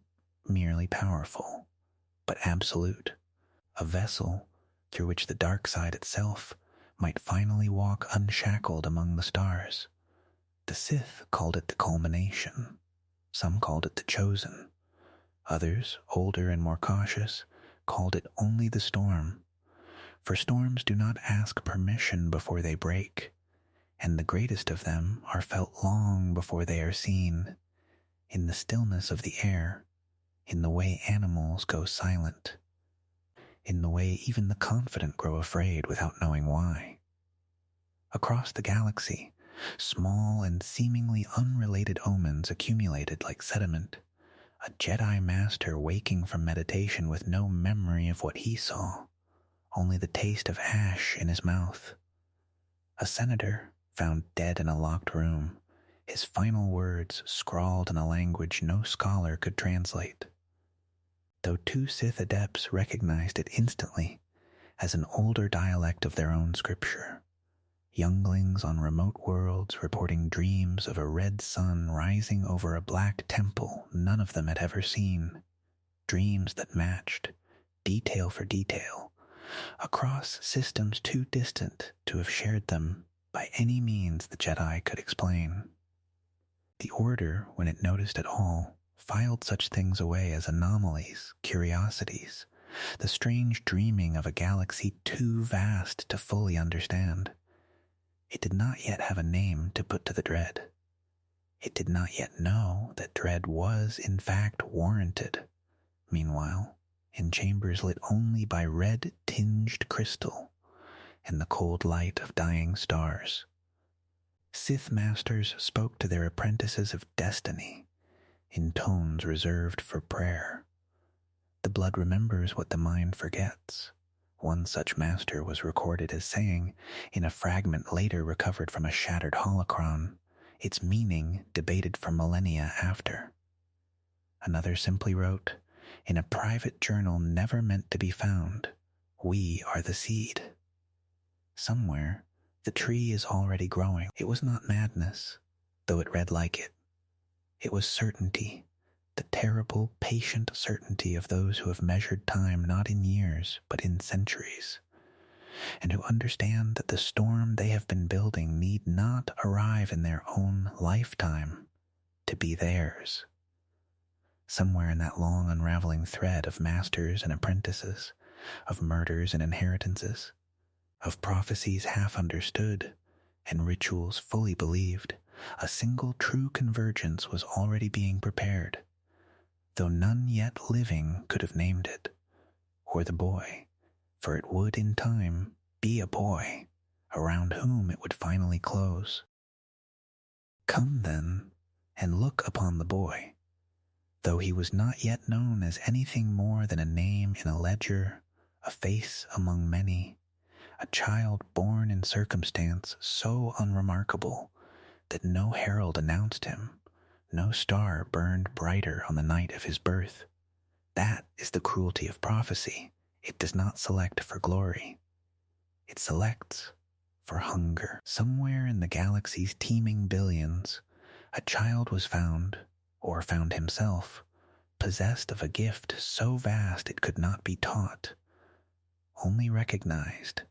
S1: merely powerful, but absolute, a vessel through which the dark side itself might finally walk unshackled among the stars. The Sith called it the culmination. Some called it the chosen. Others, older and more cautious, called it only the storm. For storms do not ask permission before they break, and the greatest of them are felt long before they are seen, in the stillness of the air, in the way animals go silent, in the way even the confident grow afraid without knowing why. Across the galaxy, small and seemingly unrelated omens accumulated like sediment, a Jedi master waking from meditation with no memory of what he saw, only the taste of ash in his mouth. A senator found dead in a locked room, his final words scrawled in a language no scholar could translate. Though two Sith adepts recognized it instantly as an older dialect of their own scripture, younglings on remote worlds reporting dreams of a red sun rising over a black temple none of them had ever seen, dreams that matched, detail for detail, across systems too distant to have shared them by any means the Jedi could explain. The Order, when it noticed it all, filed such things away as anomalies, curiosities, the strange dreaming of a galaxy too vast to fully understand. It did not yet have a name to put to the dread. It did not yet know that dread was, in fact, warranted. Meanwhile, in chambers lit only by red-tinged crystal and the cold light of dying stars, Sith masters spoke to their apprentices of destiny in tones reserved for prayer. The blood remembers what the mind forgets. One such master was recorded as saying, in a fragment later recovered from a shattered holocron, its meaning debated for millennia after. Another simply wrote, in a private journal never meant to be found, "We are the seed." Somewhere, the tree is already growing. It was not madness, though it read like it. It was certainty, the terrible, patient certainty of those who have measured time not in years, but in centuries, and who understand that the storm they have been building need not arrive in their own lifetime to be theirs. Somewhere in that long unraveling thread of masters and apprentices, of murders and inheritances, of prophecies half understood and rituals fully believed. A single true convergence was already being prepared, though none yet living could have named it, or the boy, for it would in time be a boy around whom it would finally close. Come then, and look upon the boy, though he was not yet known as anything more than a name in a ledger, a face among many, a child born in circumstance so unremarkable that no herald announced him, no star burned brighter on the night of his birth. That is the cruelty of prophecy. It does not select for glory. It selects for hunger. Somewhere in the galaxy's teeming billions, a child was found, or found himself, possessed of a gift so vast it could not be taught, only recognized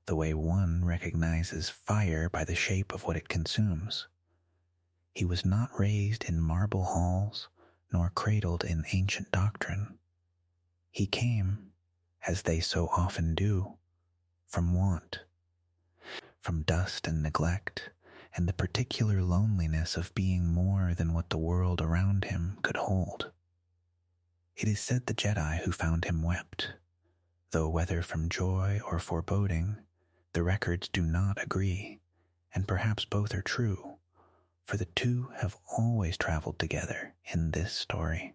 S1: the way one recognizes fire by the shape of what it consumes. He was not raised in marble halls, nor cradled in ancient doctrine. He came, as they so often do, from want, from dust and neglect, and the particular loneliness of being more than what the world around him could hold. It is said the Jedi who found him wept, though whether from joy or foreboding, the records do not agree, and perhaps both are true, for the two have always traveled together in this story.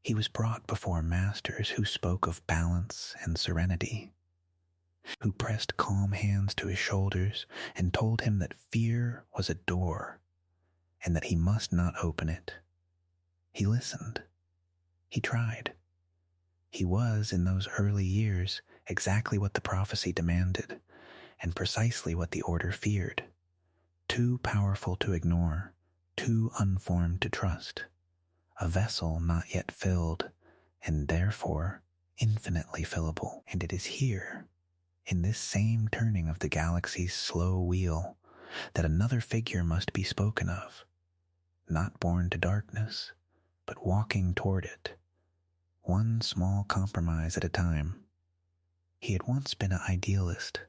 S1: He was brought before masters who spoke of balance and serenity, who pressed calm hands to his shoulders and told him that fear was a door and that he must not open it. He listened. He tried. He was, in those early years, exactly what the prophecy demanded and precisely what the order feared. Too powerful to ignore, too unformed to trust, a vessel not yet filled, and therefore infinitely fillable. And it is here, in this same turning of the galaxy's slow wheel, that another figure must be spoken of, not born to darkness, but walking toward it, one small compromise at a time. He had once been an idealist,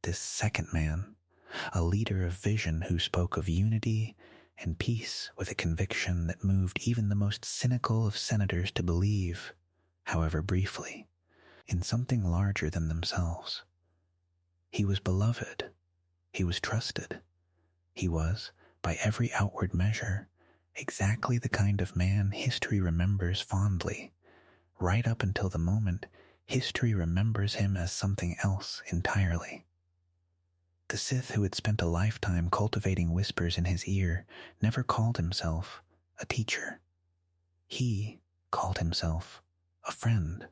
S1: this second man, a leader of vision who spoke of unity and peace with a conviction that moved even the most cynical of senators to believe, however briefly, in something larger than themselves. He was beloved. He was trusted. He was, by every outward measure, exactly the kind of man history remembers fondly, right up until the moment history remembers him as something else entirely. The Sith who had spent a lifetime cultivating whispers in his ear never called himself a teacher. He called himself a friend.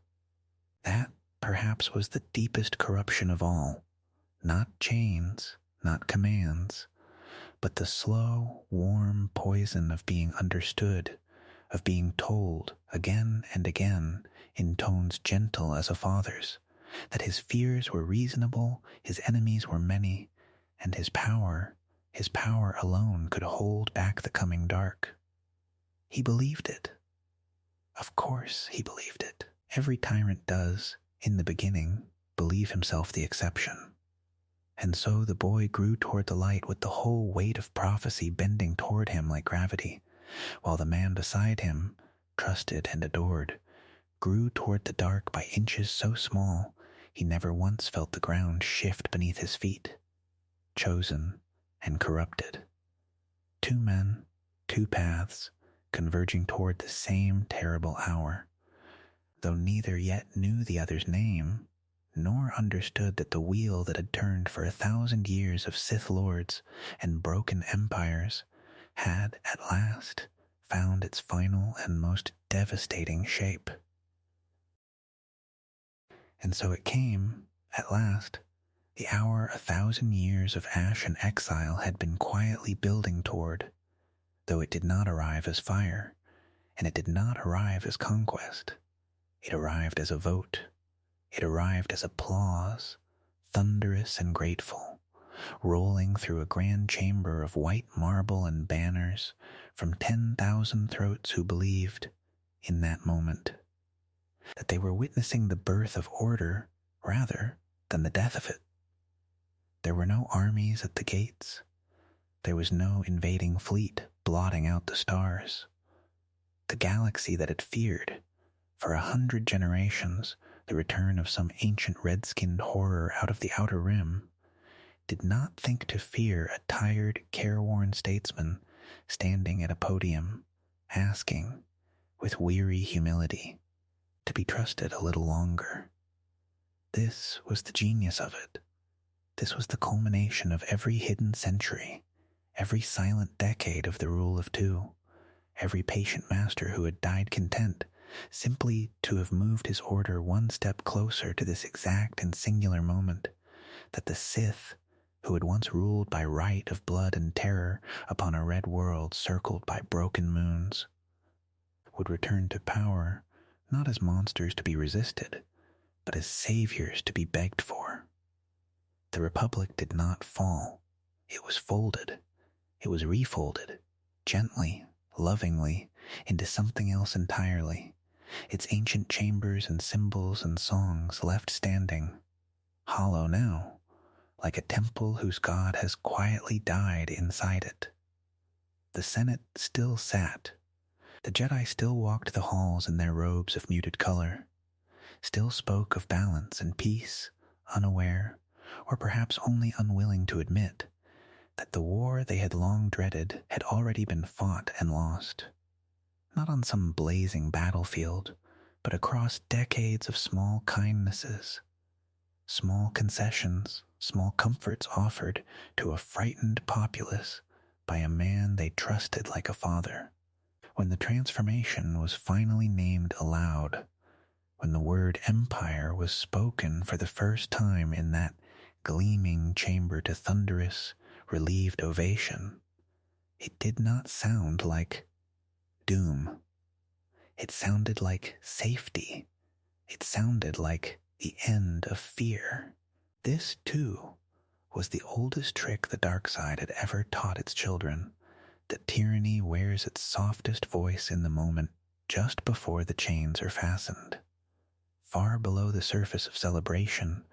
S1: That, perhaps, was the deepest corruption of all. Not chains, not commands, but the slow, warm poison of being understood, of being told again and again in tones gentle as a father's, that his fears were reasonable, his enemies were many, and his power alone could hold back the coming dark. He believed it. Of course he believed it. Every tyrant does, in the beginning, believe himself the exception. And so the boy grew toward the light with the whole weight of prophecy bending toward him like gravity, while the man beside him, trusted and adored, grew toward the dark by inches so small he never once felt the ground shift beneath his feet, chosen and corrupted. Two men, two paths, converging toward the same terrible hour, though neither yet knew the other's name, nor understood that the wheel that had turned for 1,000 years of Sith lords and broken empires had at last found its final and most devastating shape. And so it came, at last, the hour 1,000 years of ash and exile had been quietly building toward, though it did not arrive as fire, and it did not arrive as conquest. It arrived as a vote. It arrived as applause, thunderous and grateful, rolling through a grand chamber of white marble and banners from 10,000 throats who believed, in that moment, that they were witnessing the birth of order rather than the death of it. There were no armies at the gates. There was no invading fleet blotting out the stars. The galaxy that had feared, for 100 generations, the return of some ancient red-skinned horror out of the outer rim, did not think to fear a tired, careworn statesman standing at a podium, asking, with weary humility, to be trusted a little longer. This was the genius of it. This was the culmination of every hidden century, every silent decade of the rule of two, every patient master who had died content simply to have moved his order one step closer to this exact and singular moment, that the Sith, who had once ruled by right of blood and terror upon a red world circled by broken moons, would return to power not as monsters to be resisted, but as saviors to be begged for. The Republic did not fall. It was folded. It was refolded, gently, lovingly, into something else entirely, its ancient chambers and symbols and songs left standing, hollow now, like a temple whose god has quietly died inside it. The Senate still sat. The Jedi still walked the halls in their robes of muted color, still spoke of balance and peace, unaware, or perhaps only unwilling to admit, that the war they had long dreaded had already been fought and lost, not on some blazing battlefield, but across decades of small kindnesses, small concessions, small comforts offered to a frightened populace by a man they trusted like a father. When the transformation was finally named aloud, when the word empire was spoken for the first time in that gleaming chamber to thunderous, relieved ovation, it did not sound like doom. It sounded like safety. It sounded like the end of fear. This, too, was the oldest trick the dark side had ever taught its children, that tyranny wears its softest voice in the moment just before the chains are fastened. Far below the surface of celebration,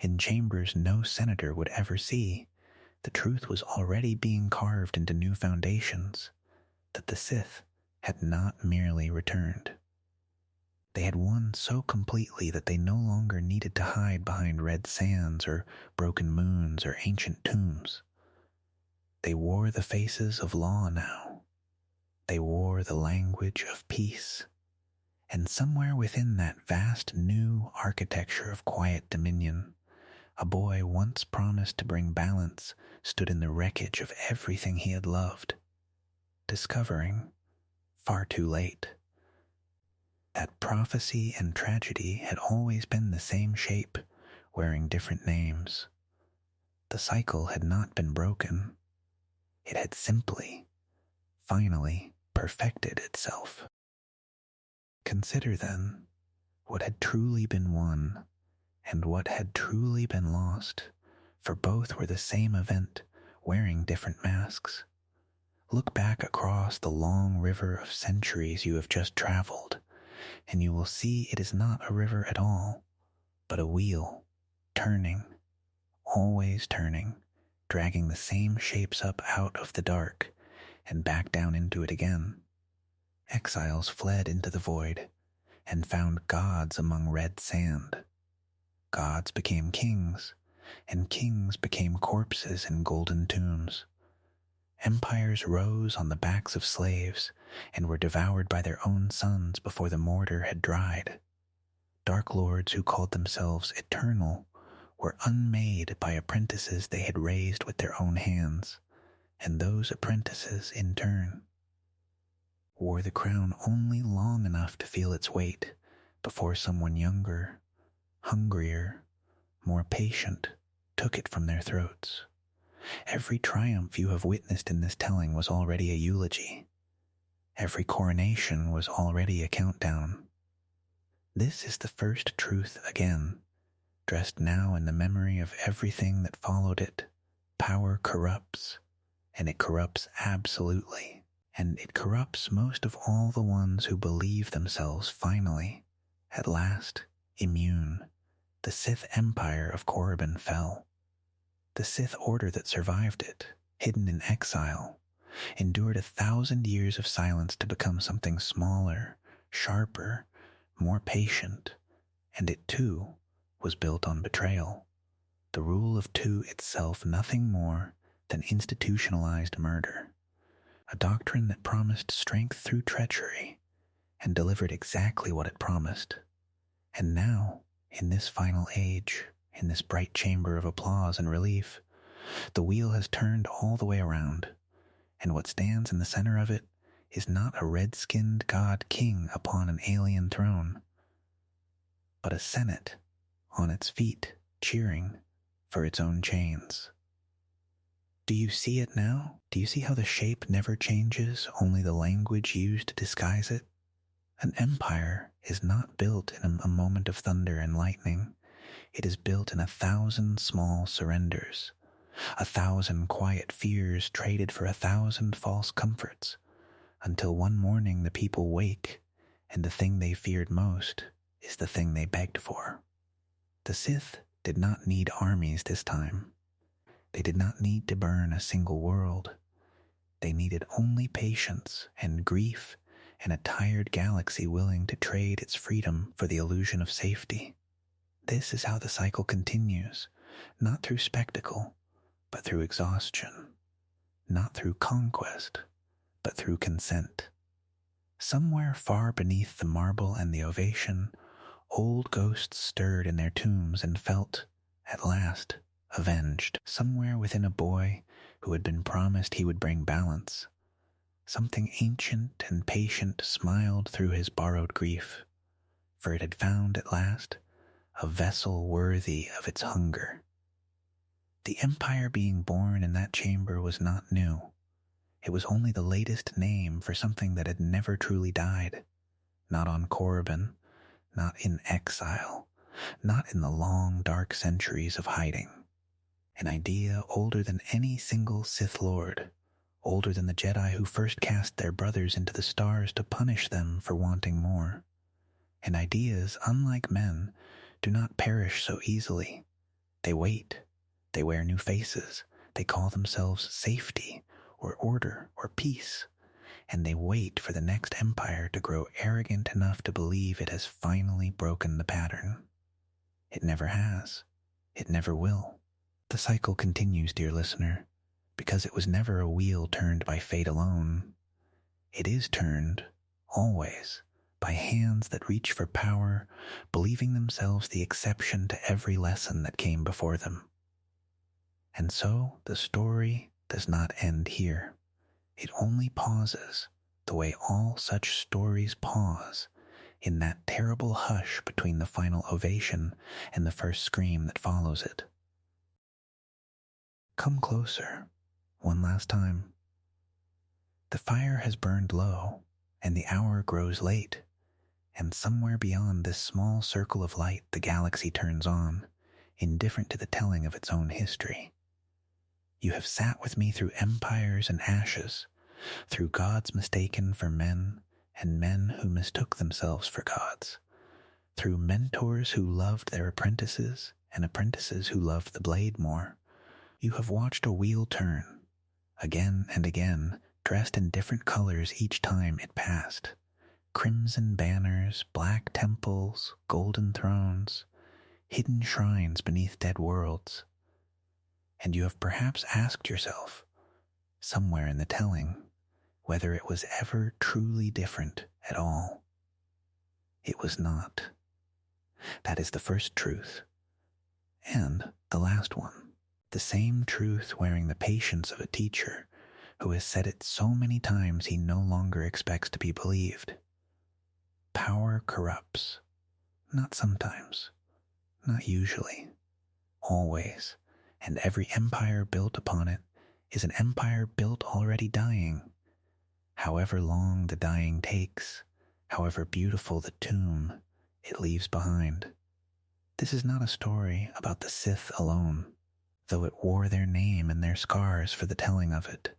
S1: in chambers no senator would ever see, the truth was already being carved into new foundations, that the Sith had not merely returned. They had won so completely that they no longer needed to hide behind red sands or broken moons or ancient tombs. They wore the faces of law now. They wore the language of peace. And somewhere within that vast new architecture of quiet dominion, a boy once promised to bring balance stood in the wreckage of everything he had loved, discovering, far too late, that prophecy and tragedy had always been the same shape, wearing different names. The cycle had not been broken. It had simply, finally, perfected itself. Consider, then, what had truly been won and what had truly been lost, for both were the same event, wearing different masks. Look back across the long river of centuries you have just traveled, and you will see it is not a river at all, but a wheel, turning, always turning, dragging the same shapes up out of the dark and back down into it again. Exiles fled into the void and found gods among red sand. Gods became kings, and kings became corpses in golden tombs. Empires rose on the backs of slaves and were devoured by their own sons before the mortar had dried. Dark lords who called themselves eternal were unmade by apprentices they had raised with their own hands, and those apprentices, in turn, wore the crown only long enough to feel its weight before someone younger, hungrier, more patient took it from their throats. Every triumph you have witnessed in this telling was already a eulogy. Every coronation was already a countdown. This is the first truth again, dressed now in the memory of everything that followed it. Power corrupts, and it corrupts absolutely, and it corrupts most of all the ones who believe themselves finally, at last, immune, the Sith Empire of Korriban fell. The Sith Order that survived it, hidden in exile, endured 1,000 years of silence to become something smaller, sharper, more patient, and it too was built on betrayal. The rule of two itself nothing more than institutionalized murder, a doctrine that promised strength through treachery and delivered exactly what it promised. And now, in this final age, in this bright chamber of applause and relief, the wheel has turned all the way around, and what stands in the center of it is not a red-skinned god king upon an alien throne, but a senate on its feet, cheering for its own chains. Do you see it now? Do you see how the shape never changes, only the language used to disguise it? An empire is not built in a moment of thunder and lightning. It is built in 1,000 small surrenders, 1,000 quiet fears traded for 1,000 false comforts, until one morning the people wake, and the thing they feared most is the thing they begged for. The Sith did not need armies this time. They did not need to burn a single world. They needed only patience and grief and a tired galaxy willing to trade its freedom for the illusion of safety. This is how the cycle continues, not through spectacle, but through exhaustion, not through conquest, but through consent. Somewhere far beneath the marble and the ovation, old ghosts stirred in their tombs and felt, at last, avenged. Somewhere within a boy who had been promised he would bring balance, something ancient and patient smiled through his borrowed grief, for it had found at last a vessel worthy of its hunger. The empire being born in that chamber was not new. It was only the latest name for something that had never truly died, not on Korriban, not in exile, not in the long dark centuries of hiding. An idea older than any single Sith Lord, older than the Jedi who first cast their brothers into the stars to punish them for wanting more. And ideas, unlike men, do not perish so easily. They wait. They wear new faces. They call themselves safety, or order, or peace. And they wait for the next empire to grow arrogant enough to believe it has finally broken the pattern. It never has. It never will. The cycle continues, dear listener, because it was never a wheel turned by fate alone. It is turned, always, by hands that reach for power, believing themselves the exception to every lesson that came before them. And so the story does not end here. It only pauses the way all such stories pause, in that terrible hush between the final ovation and the first scream that follows it. Come closer, one last time. The fire has burned low, and the hour grows late, and somewhere beyond this small circle of light the galaxy turns on, indifferent to the telling of its own history. You have sat with me through empires and ashes, through gods mistaken for men, and men who mistook themselves for gods, through mentors who loved their apprentices, and apprentices who loved the blade more. You have watched a wheel turn, again and again, dressed in different colors each time it passed. Crimson banners, black temples, golden thrones, hidden shrines beneath dead worlds. And you have perhaps asked yourself, somewhere in the telling, whether it was ever truly different at all. It was not. That is the first truth, and the last one. The same truth wearing the patience of a teacher who has said it so many times he no longer expects to be believed. Power corrupts. Not sometimes. Not usually. Always. And every empire built upon it is an empire built already dying. However long the dying takes, however beautiful the tomb it leaves behind. This is not a story about the Sith alone, though it wore their name and their scars for the telling of it.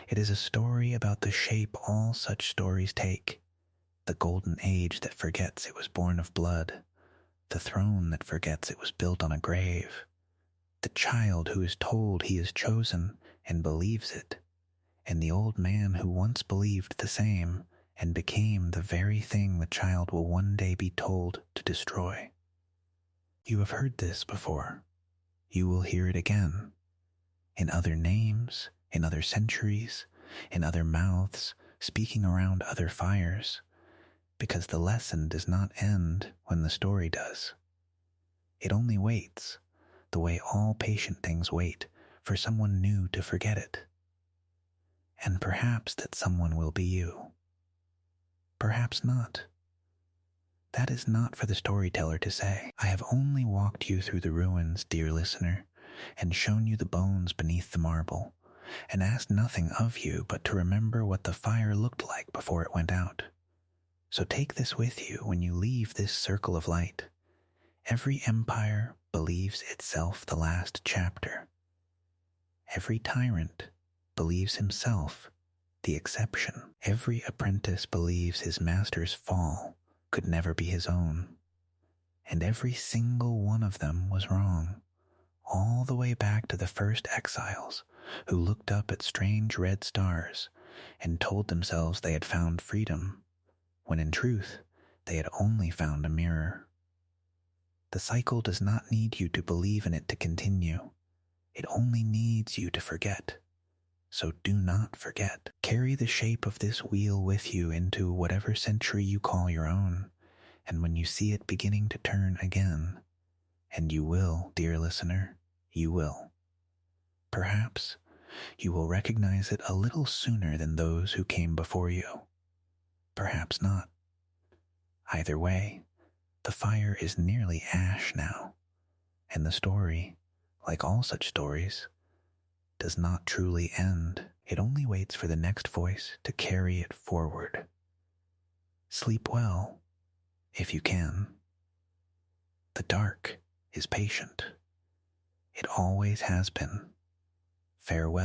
S1: It is a story about the shape all such stories take, the golden age that forgets it was born of blood, the throne that forgets it was built on a grave, the child who is told he is chosen and believes it, and the old man who once believed the same and became the very thing the child will one day be told to destroy. You have heard this before. You will hear it again, in other names, in other centuries, in other mouths, speaking around other fires, because the lesson does not end when the story does. It only waits, the way all patient things wait, for someone new to forget it. And perhaps that someone will be you. Perhaps not. That is not for the storyteller to say. I have only walked you through the ruins, dear listener, and shown you the bones beneath the marble, and asked nothing of you but to remember what the fire looked like before it went out. So take this with you when you leave this circle of light. Every empire believes itself the last chapter. Every tyrant believes himself the exception. Every apprentice believes his master's fall could never be his own. And every single one of them was wrong, all the way back to the first exiles who looked up at strange red stars and told themselves they had found freedom, when in truth they had only found a mirror. The cycle does not need you to believe in it to continue. It only needs you to forget. So do not forget. Carry the shape of this wheel with you into whatever century you call your own, and when you see it beginning to turn again, and you will, dear listener, you will, perhaps you will recognize it a little sooner than those who came before you. Perhaps not. Either way, the fire is nearly ash now, and the story, like all such stories, does not truly end. It only waits for the next voice to carry it forward. Sleep well, if you can. The dark is patient. It always has been. Farewell.